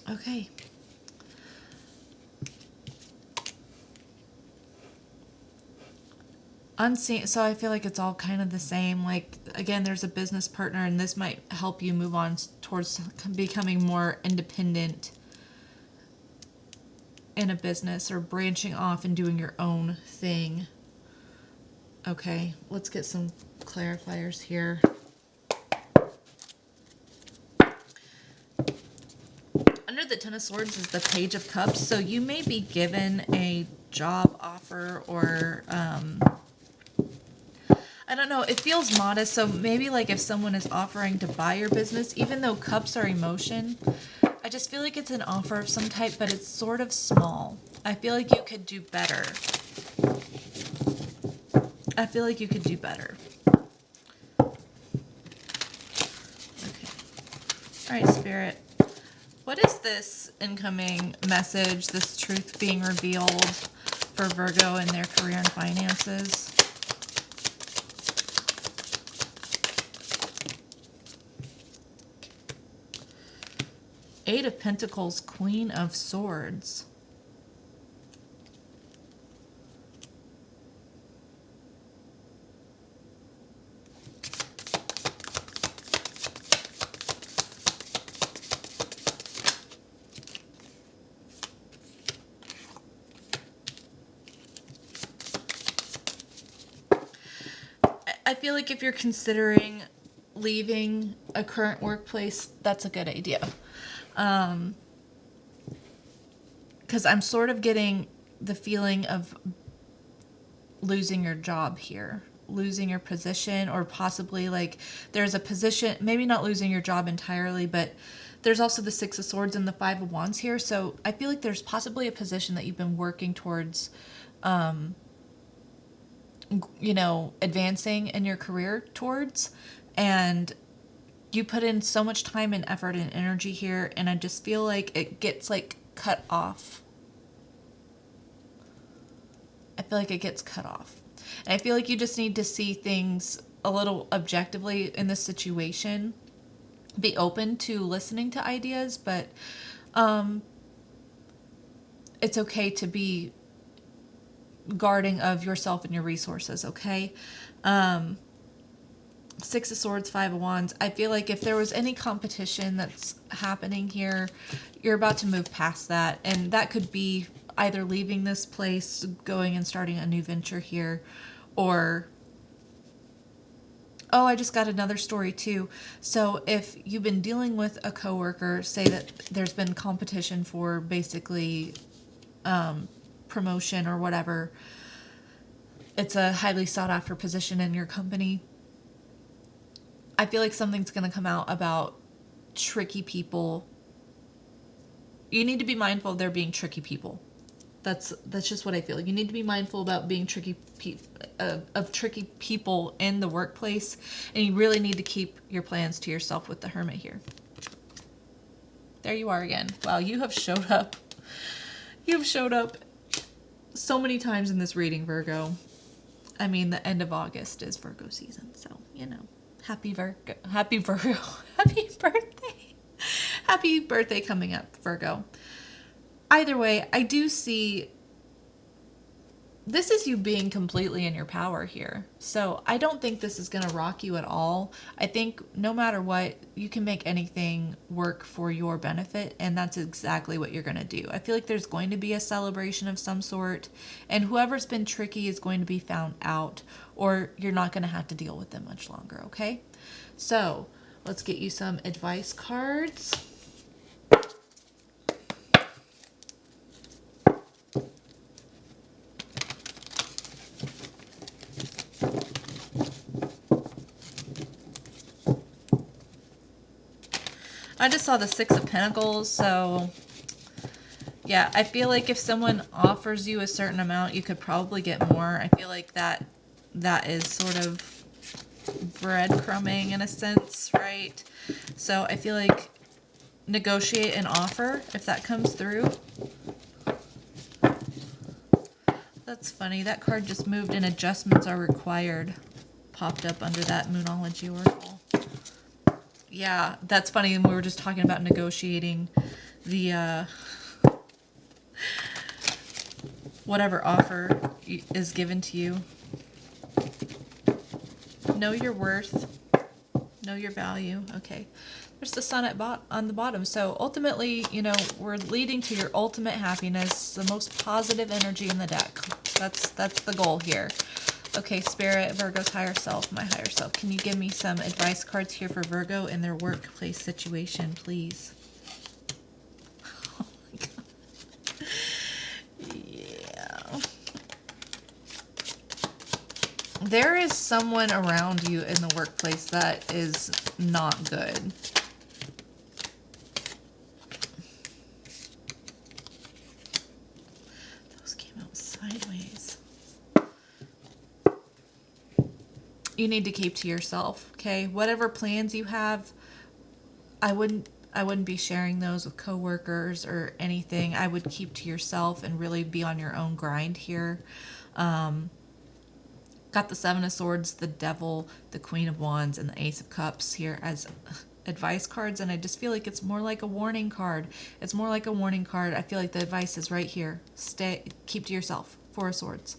Okay. Unseen, so I feel like it's all kind of the same. Like, again, there's a business partner, and this might help you move on towards becoming more independent in a business or branching off and doing your own thing. Okay, let's get some clarifiers here. Under the Ten of Swords is the Page of Cups, so you may be given a job offer or I don't know, it feels modest, so maybe like if someone is offering to buy your business, even though cups are emotion, I just feel like it's an offer of some type, but it's sort of small. I feel like you could do better. I feel like you could do better. Okay. All right, Spirit. What is this incoming message, this truth being revealed for Virgo in their career and finances? Eight of Pentacles, Queen of Swords. I feel like if you're considering leaving a current workplace, that's a good idea. Because I'm sort of getting the feeling of losing your job here, losing your position, or possibly like there's a position, maybe not losing your job entirely, but there's also the Six of Swords and the Five of Wands here. So I feel like there's possibly a position that you've been working towards, you know, advancing in your career towards, and you put in so much time and effort and energy here, and I just feel like it gets like cut off. I feel like it gets cut off. And I feel like you just need to see things a little objectively in this situation. Be open to listening to ideas, but it's okay to be guarding of yourself and your resources, okay? Six of Swords, Five of Wands. I feel like if there was any competition that's happening here, you're about to move past that. And that could be either leaving this place, going and starting a new venture here, or... Oh, I just got another story too. So if you've been dealing with a coworker, say that there's been competition for basically promotion or whatever, it's a highly sought after position in your company. I feel like something's going to come out about tricky people. You need to be mindful of there being tricky people. That's just what I feel. You need to be mindful about being tricky people in the workplace, and you really need to keep your plans to yourself with the Hermit here. There you are again. Wow, you have showed up. You've showed up so many times in this reading, Virgo. I mean, the end of August is Virgo season, so, you know. Happy Virgo. Happy Virgo. Happy birthday. Happy birthday coming up, Virgo. Either way, I do see this is you being completely in your power here. So I don't think this is going to rock you at all. I think no matter what, you can make anything work for your benefit, and that's exactly what you're going to do. I feel like there's going to be a celebration of some sort, and whoever's been tricky is going to be found out, or you're not going to have to deal with them much longer, okay? So let's get you some advice cards. I just saw the Six of Pentacles, so yeah, I feel like if someone offers you a certain amount, you could probably get more. I feel like that is sort of breadcrumbing in a sense, right? So I feel like negotiate an offer if that comes through. That's funny. That card just moved and adjustments are required. Popped up under that Moonology Oracle. Yeah, that's funny. We were just talking about negotiating the whatever offer is given to you. Know your worth. Know your value. Okay. There's the sun on the bottom. So ultimately, you know, we're leading to your ultimate happiness, the most positive energy in the deck. That's the goal here. Okay, Spirit, Virgo's higher self, my higher self. Can you give me some advice cards here for Virgo in their workplace situation, please? Oh my God. Yeah. There is someone around you in the workplace that is not good. Those came out sideways. You need to keep to yourself, okay? Whatever plans you have, I wouldn't be sharing those with coworkers or anything. I would keep to yourself and really be on your own grind here. Got the Seven of Swords, the Devil, the Queen of Wands, and the Ace of Cups here as advice cards, and I just feel like it's more like a warning card. It's more like a warning card. I feel like the advice is right here. Keep to yourself. Four of Swords.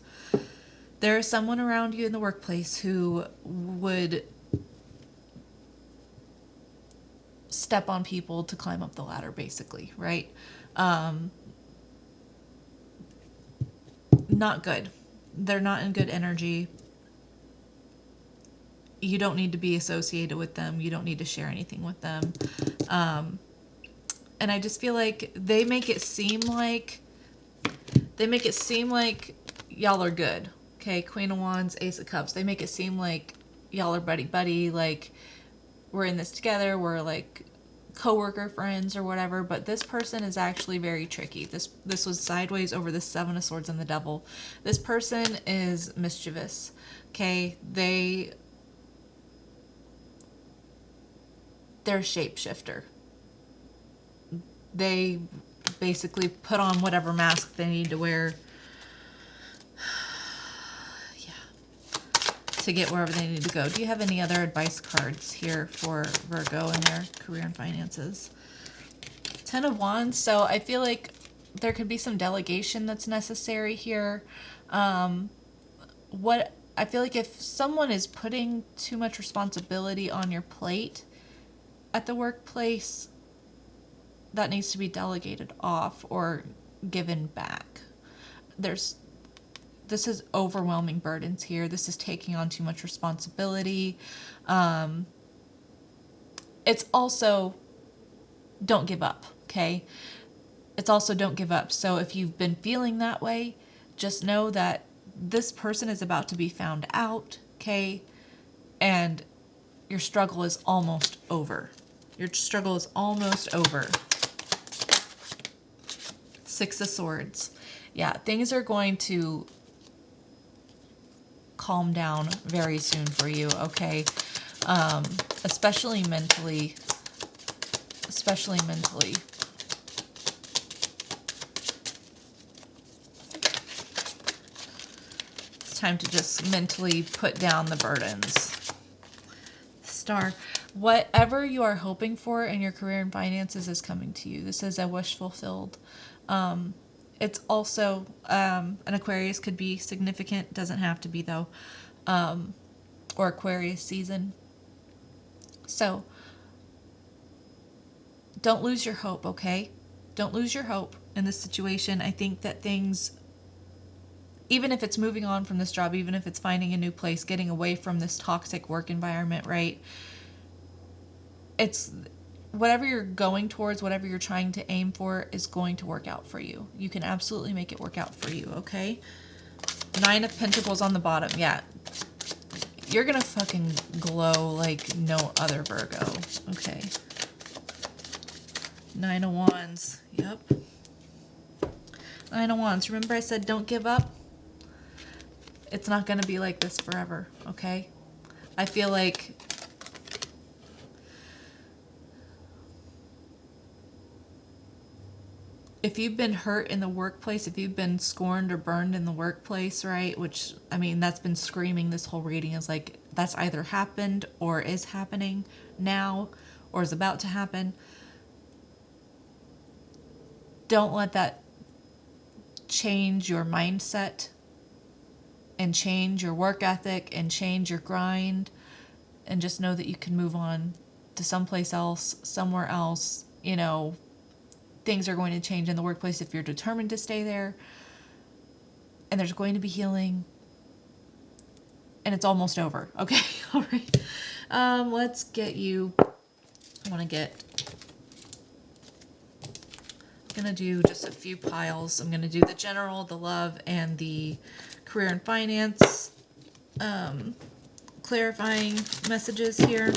There is someone around you in the workplace who would step on people to climb up the ladder, basically, right? Not good. They're not in good energy. You don't need to be associated with them. You don't need to share anything with them. And I just feel like they make it seem like y'all are good. Okay, Queen of Wands, Ace of Cups. They make it seem like y'all are buddy-buddy, like we're in this together, we're like coworker friends or whatever, but this person is actually very tricky. This was sideways over the Seven of Swords and the Devil. This person is mischievous. Okay, they're a shapeshifter. They basically put on whatever mask they need to wear, to get wherever they need to go. Do you have any other advice cards here for Virgo in their career and finances? Ten of Wands. So I feel like there could be some delegation that's necessary here. I feel like if someone is putting too much responsibility on your plate at the workplace, that needs to be delegated off or given back. This is overwhelming burdens here. This is taking on too much responsibility. It's also don't give up, okay? It's also don't give up. So if you've been feeling that way, just know that this person is about to be found out, okay? And your struggle is almost over. Your struggle is almost over. Six of Swords. Yeah, things are going to calm down very soon for you, okay? Especially mentally. Especially mentally. It's time to just mentally put down the burdens. Star. Whatever you are hoping for in your career and finances is coming to you. This is a wish fulfilled. It's also, an Aquarius could be significant, doesn't have to be though, or Aquarius season. So, don't lose your hope, okay? Don't lose your hope in this situation. I think that things, even if it's moving on from this job, even if it's finding a new place, getting away from this toxic work environment, right? It's whatever you're going towards, whatever you're trying to aim for is going to work out for you. You can absolutely make it work out for you, okay? Nine of Pentacles on the bottom. Yeah. You're going to fucking glow like no other Virgo. Okay. Nine of Wands. Yep. Nine of Wands. Remember I said don't give up? It's not going to be like this forever, okay? I feel like if you've been hurt in the workplace, if you've been scorned or burned in the workplace, right, which, I mean, that's been screaming this whole reading is like, that's either happened or is happening now or is about to happen. Don't let that change your mindset and change your work ethic and change your grind, and just know that you can move on to someplace else, somewhere else. You know, things are going to change in the workplace if you're determined to stay there. And there's going to be healing. And it's almost over. Okay, all right. Let's get you. I'm going to do just a few piles. I'm going to do the general, the love, and the career and finance. Clarifying messages here.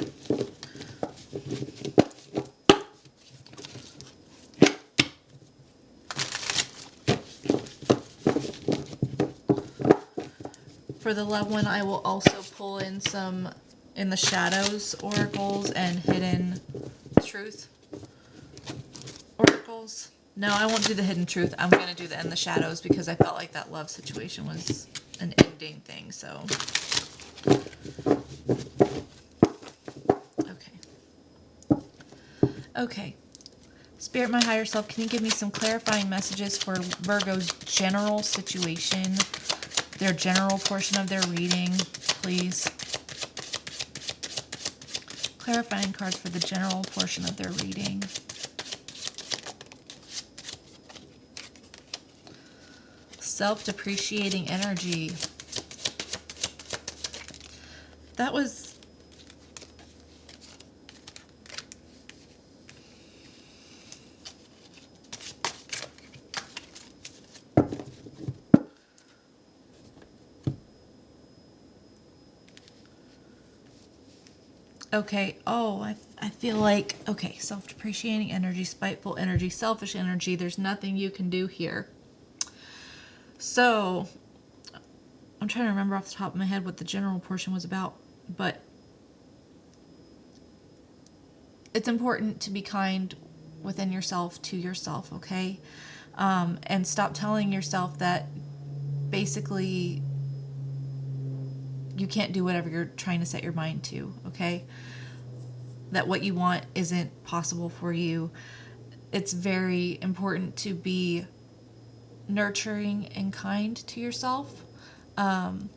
For the love one, I will also pull in some in the shadows oracles and hidden truth oracles. No, I won't do the hidden truth. I'm going to do the in the shadows because I felt like that love situation was an ending thing. So, okay. Spirit, my higher self, can you give me some clarifying messages for Virgo's general situation? Their general portion of their reading, please. Clarifying cards for the general portion of their reading. Self-depreciating energy. That was... Okay, oh, I feel like, okay, self-depreciating energy, spiteful energy, selfish energy, there's nothing you can do here. So, I'm trying to remember off the top of my head what the general portion was about, but it's important to be kind within yourself, to yourself, okay? And stop telling yourself that basically you can't do whatever you're trying to set your mind to, okay? That what you want isn't possible for you. It's very important to be nurturing and kind to yourself, and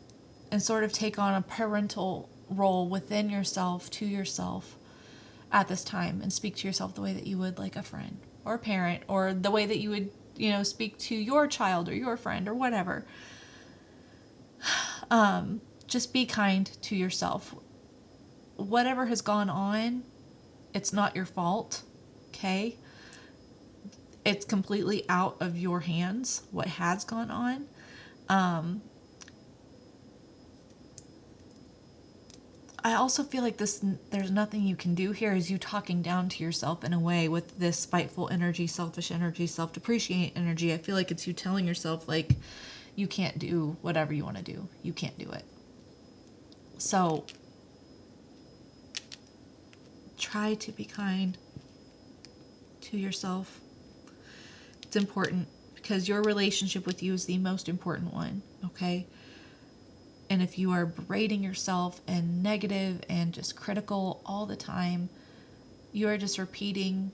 sort of take on a parental role within yourself, to yourself at this time, and speak to yourself the way that you would like a friend or a parent, or the way that you would, you know, speak to your child or your friend or whatever. Just be kind to yourself. Whatever has gone on, it's not your fault, okay? It's completely out of your hands, what has gone on. I also feel like there's nothing you can do here, is you talking down to yourself in a way with this spiteful energy, selfish energy, self-depreciating energy. I feel like it's you telling yourself, like, you can't do whatever you want to do. You can't do it. So try to be kind to yourself. It's important because your relationship with you is the most important one, okay? And if you are berating yourself and negative and just critical all the time, you are just repeating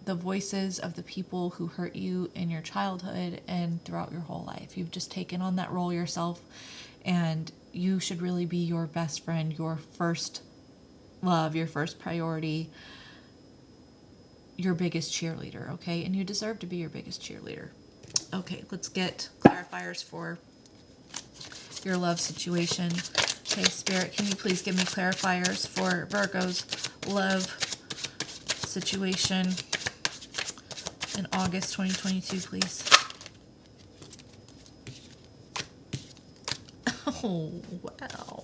the voices of the people who hurt you in your childhood and throughout your whole life. You've just taken on that role yourself, and you should really be your best friend, your first love, your first priority, your biggest cheerleader, okay? And you deserve to be your biggest cheerleader. Okay, let's get clarifiers for your love situation. Okay, Spirit, can you please give me clarifiers for Virgo's love situation in August 2022, please? Oh, wow.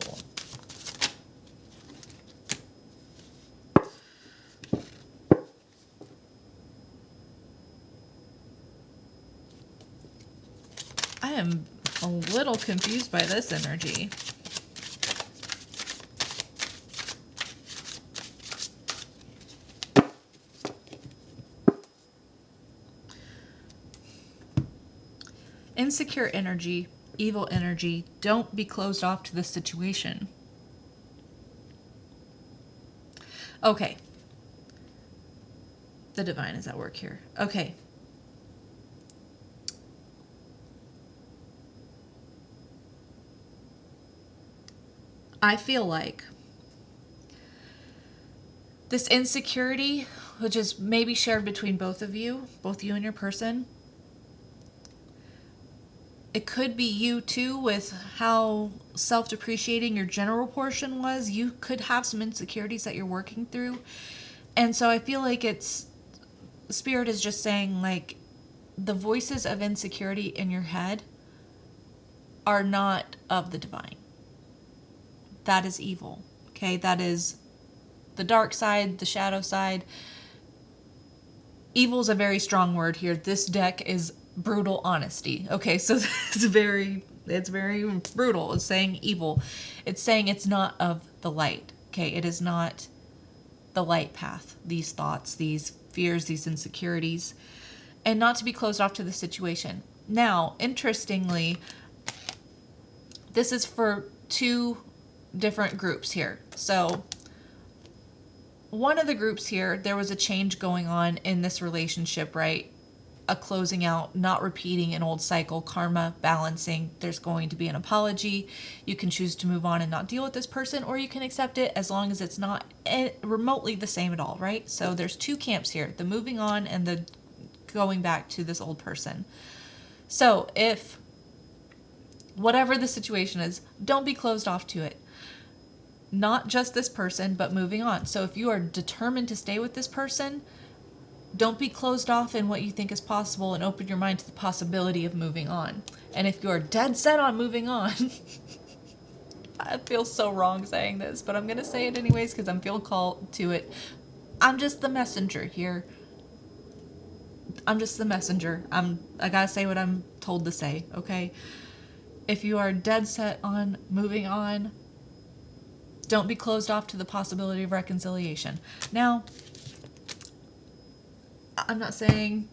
I am a little confused by this energy. Insecure energy, evil energy, don't be closed off to this situation. Okay. The divine is at work here. Okay. I feel like This insecurity, which is maybe shared between both you and your person. It could be you too, with how self-depreciating your general portion was. You could have some insecurities that you're working through. And so I feel like Spirit is just saying, like, the voices of insecurity in your head are not of the divine. That is evil. Okay, that is the dark side, the shadow side. Evil is a very strong word here. This deck is brutal honesty. Okay, so it's very brutal. It's saying evil. It's saying it's not of the light. Okay, it is not the light path. These thoughts, these fears, these insecurities, and not to be closed off to the situation. Now, interestingly, this is for two different groups here. So one of the groups here, there was a change going on in this relationship, right? A closing out, not repeating an old cycle, karma, balancing. There's going to be an apology. You can choose to move on and not deal with this person, or you can accept it as long as it's not remotely the same at all, right? So there's two camps here, the moving on and the going back to this old person. So if whatever the situation is, don't be closed off to it. Not just this person, but moving on. So if you are determined to stay with this person, don't be closed off in what you think is possible, and open your mind to the possibility of moving on. And if you're dead set on moving on, I feel so wrong saying this, but I'm going to say it anyways because I'm feeling called to it. I'm just the messenger here. I'm just the messenger. I got to say what I'm told to say, okay? If you are dead set on moving on, don't be closed off to the possibility of reconciliation. Now, I'm not saying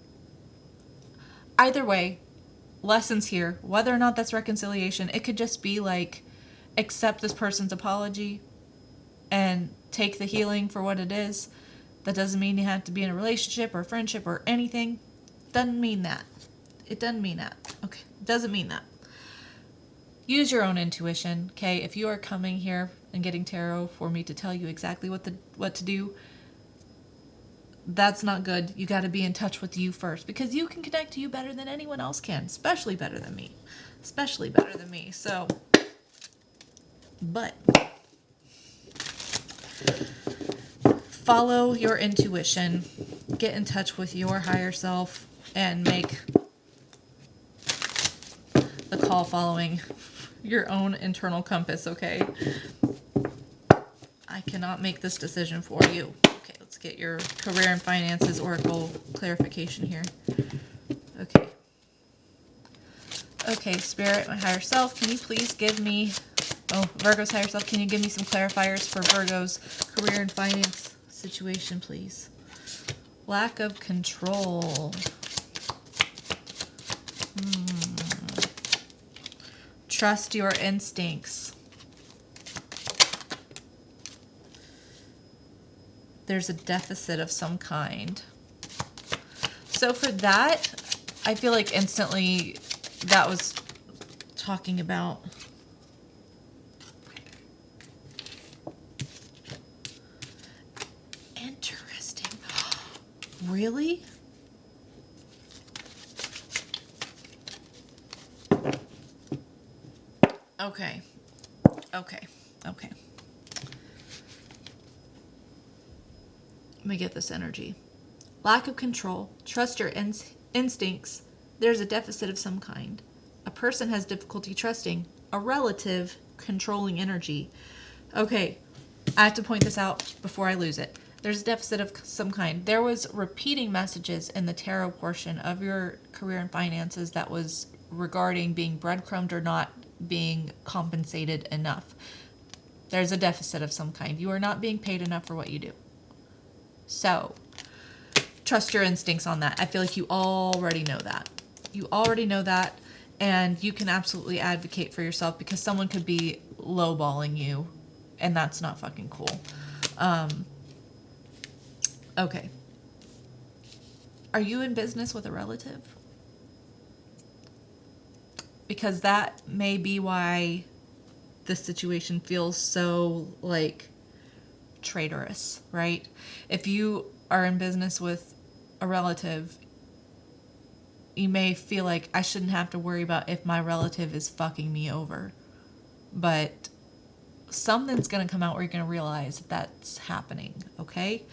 either way, lessons here, whether or not that's reconciliation, it could just be like, accept this person's apology and take the healing for what it is. That doesn't mean you have to be in a relationship or friendship or anything. Doesn't mean that. It doesn't mean that. Okay, doesn't mean that. Use your own intuition, okay? If you are coming here and getting tarot for me to tell you exactly what to do, that's not good. You got to be in touch with you first, because you can connect to you better than anyone else can, especially better than me. Especially better than me. So, but follow your intuition. Get in touch with your higher self and make the call following your own internal compass, okay? I cannot make this decision for you. Okay, let's get your career and finances oracle clarification here. Okay. Okay, Spirit, my higher self, can you please give me, Virgo's higher self, can you give me some clarifiers for Virgo's career and finance situation, please? Lack of control. Trust your instincts. There's a deficit of some kind. So for that, I feel like instantly that was talking about interesting. Really? Okay. Let me get this energy. Lack of control. Trust your instincts. There's a deficit of some kind. A person has difficulty trusting. A relative controlling energy. Okay, I have to point this out before I lose it. There's a deficit of some kind. There was repeating messages in the tarot portion of your career and finances that was regarding being breadcrumbed or not being compensated enough. There's a deficit of some kind. You are not being paid enough for what you do. So, trust your instincts on that. I feel like you already know that. You already know that, and you can absolutely advocate for yourself, because someone could be lowballing you, and that's not fucking cool. Okay. Are you in business with a relative? Because that may be why this situation feels so, like, traitorous, right? If you are in business with a relative, you may feel like I shouldn't have to worry about if my relative is fucking me over. But something's going to come out where you're going to realize that that's happening, okay?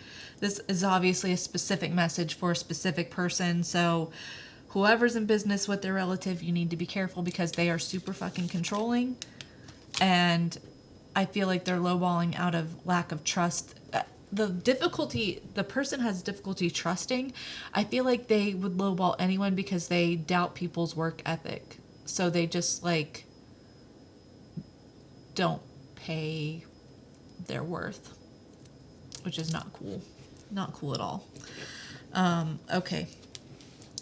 This is obviously a specific message for a specific person, so whoever's in business with their relative, you need to be careful because they are super fucking controlling, and I feel like they're lowballing out of lack of trust. The person has difficulty trusting. I feel like they would lowball anyone because they doubt people's work ethic. So they just like don't pay their worth, which is not cool. Not cool at all. Okay.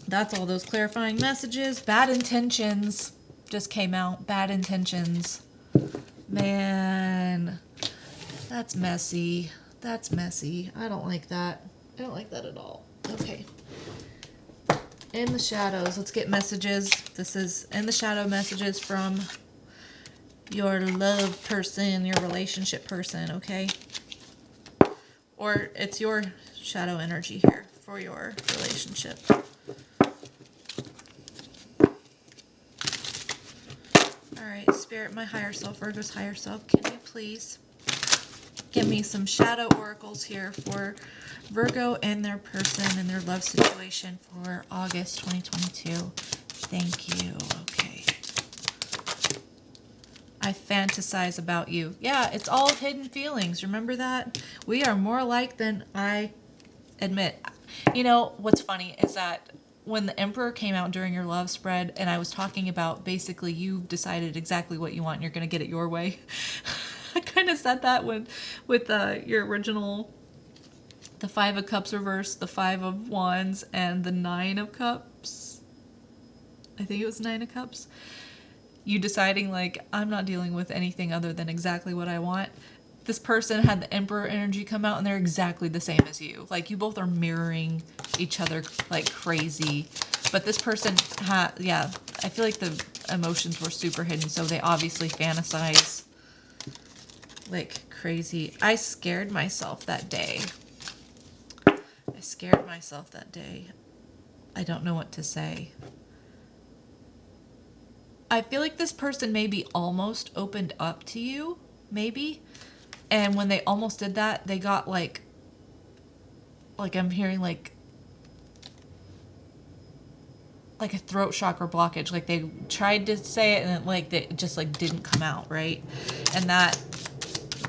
That's all those clarifying messages. Bad intentions just came out. Bad intentions. Man, that's messy. That's messy. I don't like that. I don't like that at all. Okay. In the shadows, let's get messages. This is in the shadow messages from your love person, your relationship person, okay? Or it's your shadow energy here for your relationship. All right, Spirit, my higher self, Virgo's higher self, can you please give me some shadow oracles here for Virgo and their person and their love situation for August 2022? Thank you. Okay. I fantasize about you. Yeah, it's all hidden feelings. Remember that? We are more alike than I admit. You know, what's funny is that when the Emperor came out during your love spread and I was talking about basically you've decided exactly what you want and you're going to get it your way. I kind of said that with your original, the 5 of Cups reversed, the 5 of Wands, and the 9 of Cups. I think it was 9 of Cups. You deciding like, I'm not dealing with anything other than exactly what I want. This person had the Emperor energy come out and they're exactly the same as you. Like you both are mirroring each other like crazy. But this person I feel like the emotions were super hidden. So they obviously fantasize like crazy. I scared myself that day. I don't know what to say. I feel like this person maybe almost opened up to you, maybe. And when they almost did that, they got like I'm hearing like a throat chakra blockage. Like they tried to say it and like they just like didn't come out, right? And that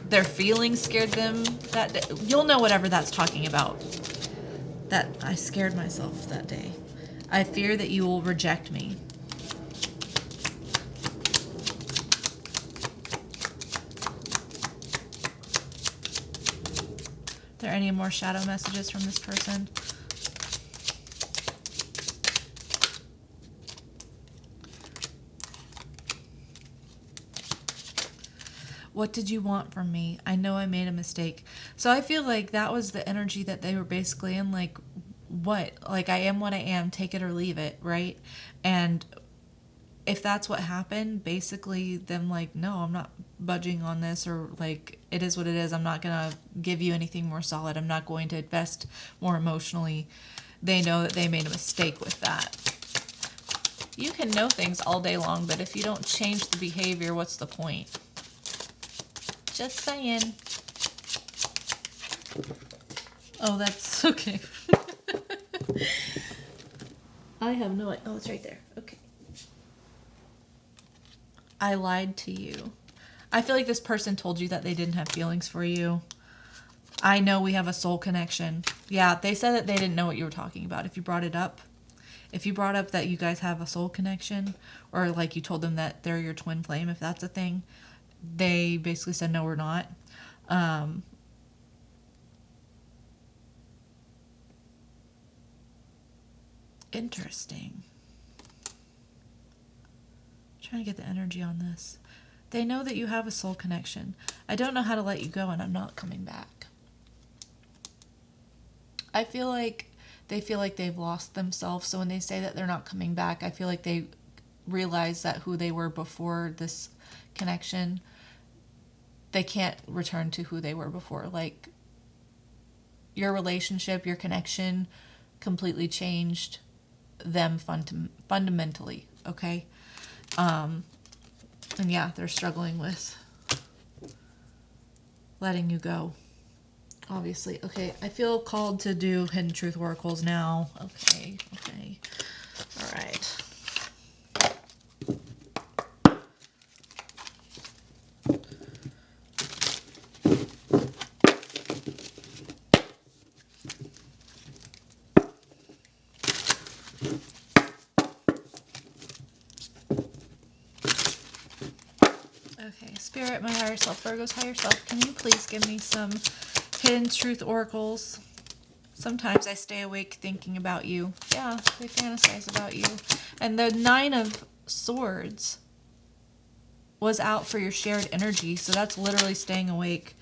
their feelings scared them that day. You'll know whatever that's talking about. That I scared myself that day. I fear that you will reject me. Are there any more shadow messages from this person? What did you want from me? I know I made a mistake. So I feel like that was the energy that they were basically in, like, what? Like, I am what I am, take it or leave it, right? And if that's what happened, basically them like, no, I'm not budging on this, or like, it is what it is. I'm not going to give you anything more solid. I'm not going to invest more emotionally. They know that they made a mistake with that. You can know things all day long, but if you don't change the behavior, what's the point? Just saying. Oh, that's okay. I have no idea. Oh, it's right there. Okay. I lied to you. I feel like this person told you that they didn't have feelings for you. I know we have a soul connection. Yeah, they said that they didn't know what you were talking about. If you brought up that you guys have a soul connection, or like you told them that they're your twin flame, if that's a thing, they basically said, no, we're not. Interesting. Trying to get the energy on this. They know that you have a soul connection. I don't know how to let you go, and I'm not coming back. I feel like they feel like they've lost themselves. So when they say that they're not coming back, I feel like they realize that who they were before this connection, they can't return to who they were before. Like your relationship, your connection completely changed them fundamentally, okay? And yeah, they're struggling with letting you go, obviously. Okay, I feel called to do Hidden Truth Oracles now. Okay. All right. Okay, Spirit, my higher self, Virgo's higher self, can you please give me some Hidden Truth Oracles? Sometimes I stay awake thinking about you. Yeah, they fantasize about you. And the 9 of Swords was out for your shared energy, so that's literally staying awake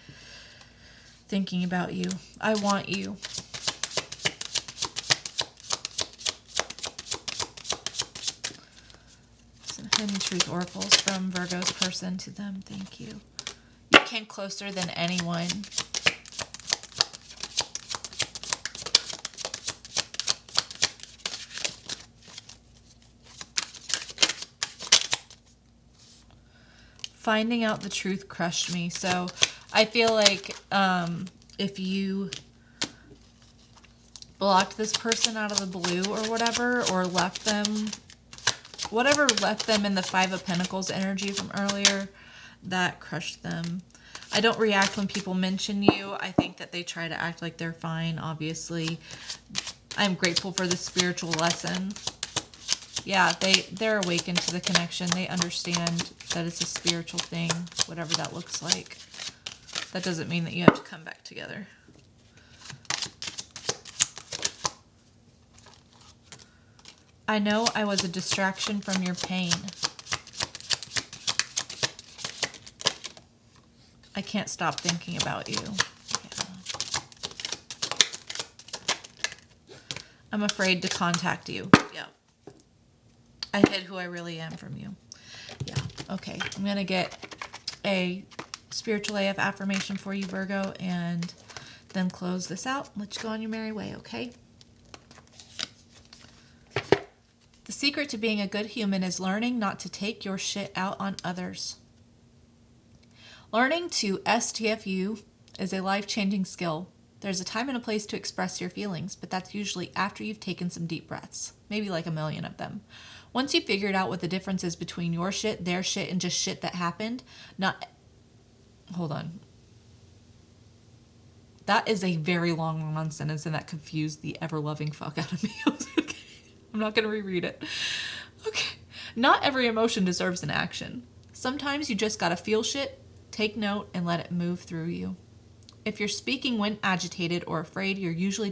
thinking about you. I want you. Some Hidden Truth Oracles from Virgo's person to them. Thank you. You came closer than anyone. Finding out the truth crushed me. So I feel like if you blocked this person out of the blue or whatever, or left them, whatever left them in the 5 of Pentacles energy from earlier, that crushed them. I don't react when people mention you. I think that they try to act like they're fine, obviously. I'm grateful for the spiritual lesson. Yeah, they're awakened to the connection. They understand that it's a spiritual thing, whatever that looks like. That doesn't mean that you have to come back together. I know I was a distraction from your pain. I can't stop thinking about you. Yeah. I'm afraid to contact you. Yeah. I hid who I really am from you. Yeah. Okay. I'm going to get a spiritual AF affirmation for you, Virgo, and then close this out. Let you go on your merry way, okay? The secret to being a good human is learning not to take your shit out on others. Learning to STFU is a life-changing skill. There's a time and a place to express your feelings, but that's usually after you've taken some deep breaths, maybe like a million of them. Once you've figured out what the difference is between your shit, their shit, and just shit that happened, hold on. That is a very long run sentence, and that confused the ever-loving fuck out of me. Okay. I'm not going to reread it. Okay. Not every emotion deserves an action. Sometimes you just gotta feel shit, take note, and let it move through you. If you're speaking when agitated or afraid, you're usually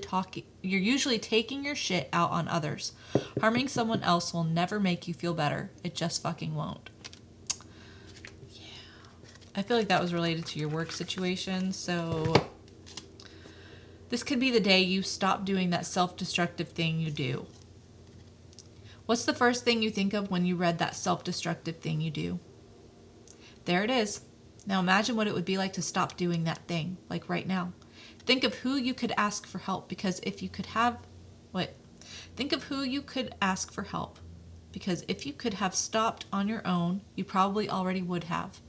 taking your shit out on others. Harming someone else will never make you feel better. It just fucking won't. Yeah. I feel like that was related to your work situation, so this could be the day you stop doing that self-destructive thing you do. What's the first thing you think of when you read that self-destructive thing you do? There it is. Now imagine what it would be like to stop doing that thing, like right now. Think of who you could ask for help, because if you could have stopped on your own, you probably already would have.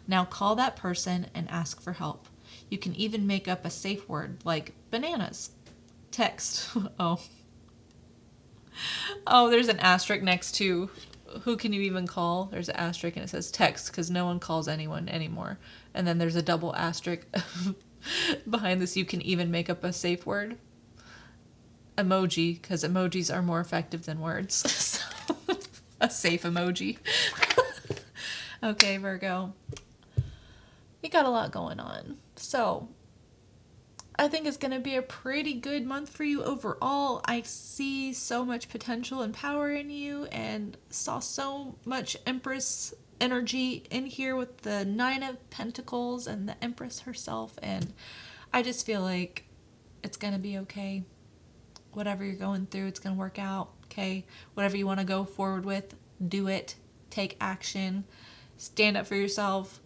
Now call that person and ask for help. You can even make up a safe word like bananas. Text. Oh, there's an asterisk next to who can you even call? There's an asterisk and it says text, because no one calls anyone anymore. And then there's a double asterisk behind this. You can even make up a safe word. Emoji, because emojis are more effective than words. So, a safe emoji. Okay, Virgo. You got a lot going on. So I think it's going to be a pretty good month for you overall. I see so much potential and power in you, and saw so much Empress energy in here with the 9 of Pentacles and the Empress herself. And I just feel like it's going to be okay. Whatever you're going through, it's going to work out, okay? Whatever you want to go forward with, do it. Take action. Stand up for yourself.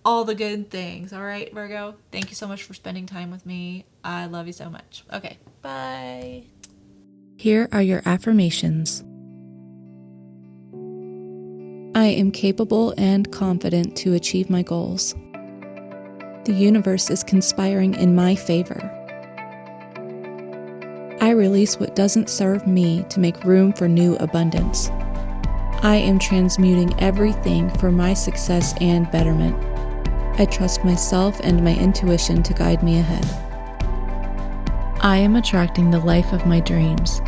All the good things. All right, Virgo? Thank you so much for spending time with me. I love you so much. Okay, bye. Here are your affirmations. I am capable and confident to achieve my goals. The universe is conspiring in my favor. I release what doesn't serve me to make room for new abundance. I am transmuting everything for my success and betterment. I trust myself and my intuition to guide me ahead. I am attracting the life of my dreams.